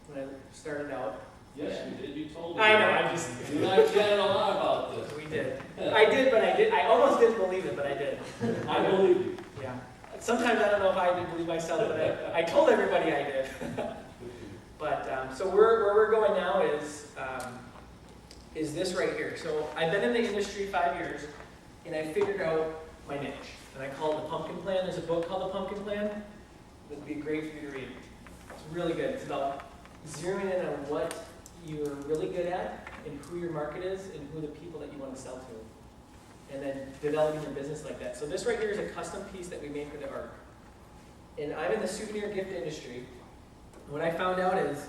Speaker 5: when I started out.
Speaker 3: Yes, you did, you told me.
Speaker 5: I know, I'm just.
Speaker 3: You and I chatted a lot about this.
Speaker 5: We did. I almost didn't believe it, but I did.
Speaker 3: I believe you.
Speaker 5: Yeah. Sometimes I don't know if I did believe myself, but I told everybody I did. But, so where we're going now is this right here. So I've been in the industry 5 years, and I figured out my niche. And I call it the Pumpkin Plan. There's a book called The Pumpkin Plan that would be great for you to read. It's really good. It's about zeroing in on what you're really good at and who your market is and who the people that you want to sell to. And then developing your business like that. So this right here is a custom piece that we made for the ARC. And I'm in the souvenir gift industry. What I found out is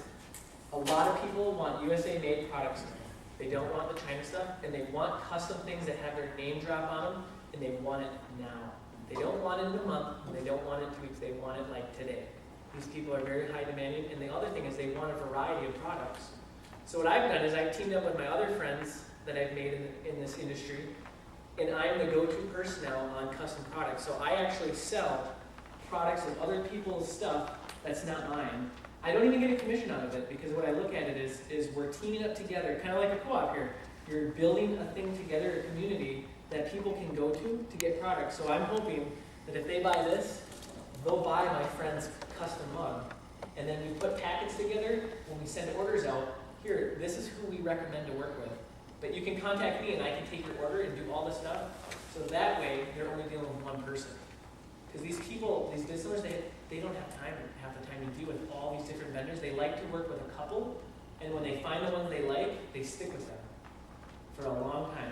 Speaker 5: a lot of people want USA-made products now. They don't want the China stuff, and they want custom things that have their name drop on them, and they want it now. They don't want it in a month, and they don't want it in 2 weeks, they want it like today. These people are very high demanding, and the other thing is they want a variety of products. So what I've done is I've teamed up with my other friends that I've made in this industry, and I'm the go-to person now on custom products. So I actually sell products of other people's stuff that's not mine. I don't even get a commission out of it because what I look at it is we're teaming up together, kind of like a co-op here. You're building a thing together, a community that people can go to get products. So I'm hoping that if they buy this, they'll buy my friend's custom mug. And then we put packets together when we send orders out. Here, this is who we recommend to work with. But you can contact me and I can take your order and do all this stuff. So that way, they're only dealing with one person. Because these people, these distillers, they don't have time, half the time to deal with all these different vendors. They like to work with a couple, and when they find the ones they like, they stick with them for a long time.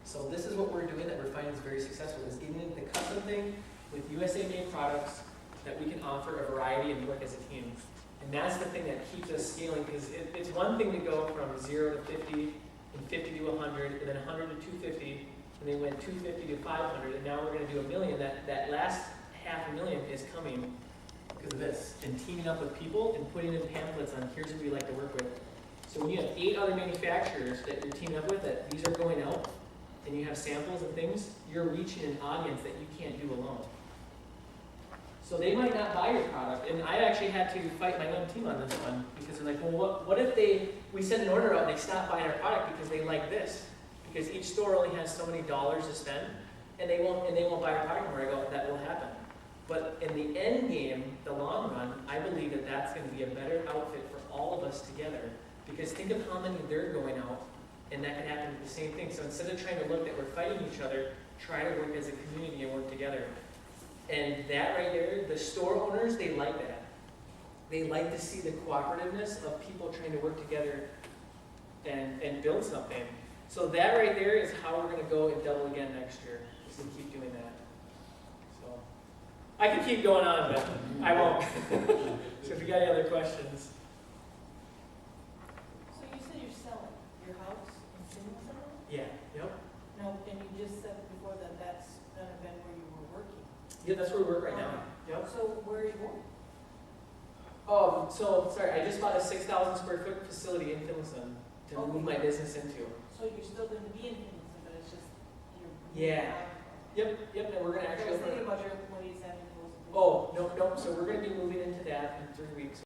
Speaker 5: So this is what we're doing that we're finding is very successful, is getting into the custom thing with USA-made products that we can offer a variety and work as a team. And that's the thing that keeps us scaling, because it's one thing to go from 0 to 50, and 50 to 100, and then 100 to 250, and then went 250 to 500, and now we're going to do $1 million. That last $500,000 is coming because of this, and teaming up with people and putting in pamphlets on here's who we like to work with. So when you have 8 other manufacturers that you're teaming up with, that these are going out, and you have samples and things, you're reaching an audience that you can't do alone. So they might not buy your product, and I actually had to fight my own team on this one, because they're like, well, what if we send an order out and they stop buying our product because they like this? Because each store only has so many dollars to spend, and they won't buy our product anymore. I go, that will happen. But in the end game, the long run, I believe that that's gonna be a better outfit for all of us together. Because think of how many they're going out, and that could happen with the same thing. So instead of trying to look that we're fighting each other, try to work as a community and work together. And that right there, the store owners, they like that. They like to see the cooperativeness of people trying to work together and build something. So that right there is how we're gonna go and double again next year, is to keep doing that. So, I could keep going on, but I won't. So if you got any other questions.
Speaker 10: So you said you're selling your house in Finland?
Speaker 5: Yeah, yep.
Speaker 10: No, and you just said before that that's gonna have been where you were working.
Speaker 5: Yeah, that's where we work right now. Yep.
Speaker 10: So where are you going?
Speaker 5: So, sorry, I just bought a 6,000 square foot facility in Finland to move my business into.
Speaker 10: So you're still gonna be in Finland, but it's just you're.
Speaker 5: Yeah. Yep, and we're gonna
Speaker 10: I
Speaker 5: actually
Speaker 10: was
Speaker 5: open.
Speaker 10: thinking about your employees having those.
Speaker 5: Oh, no, so we're gonna be moving into that in 3 weeks,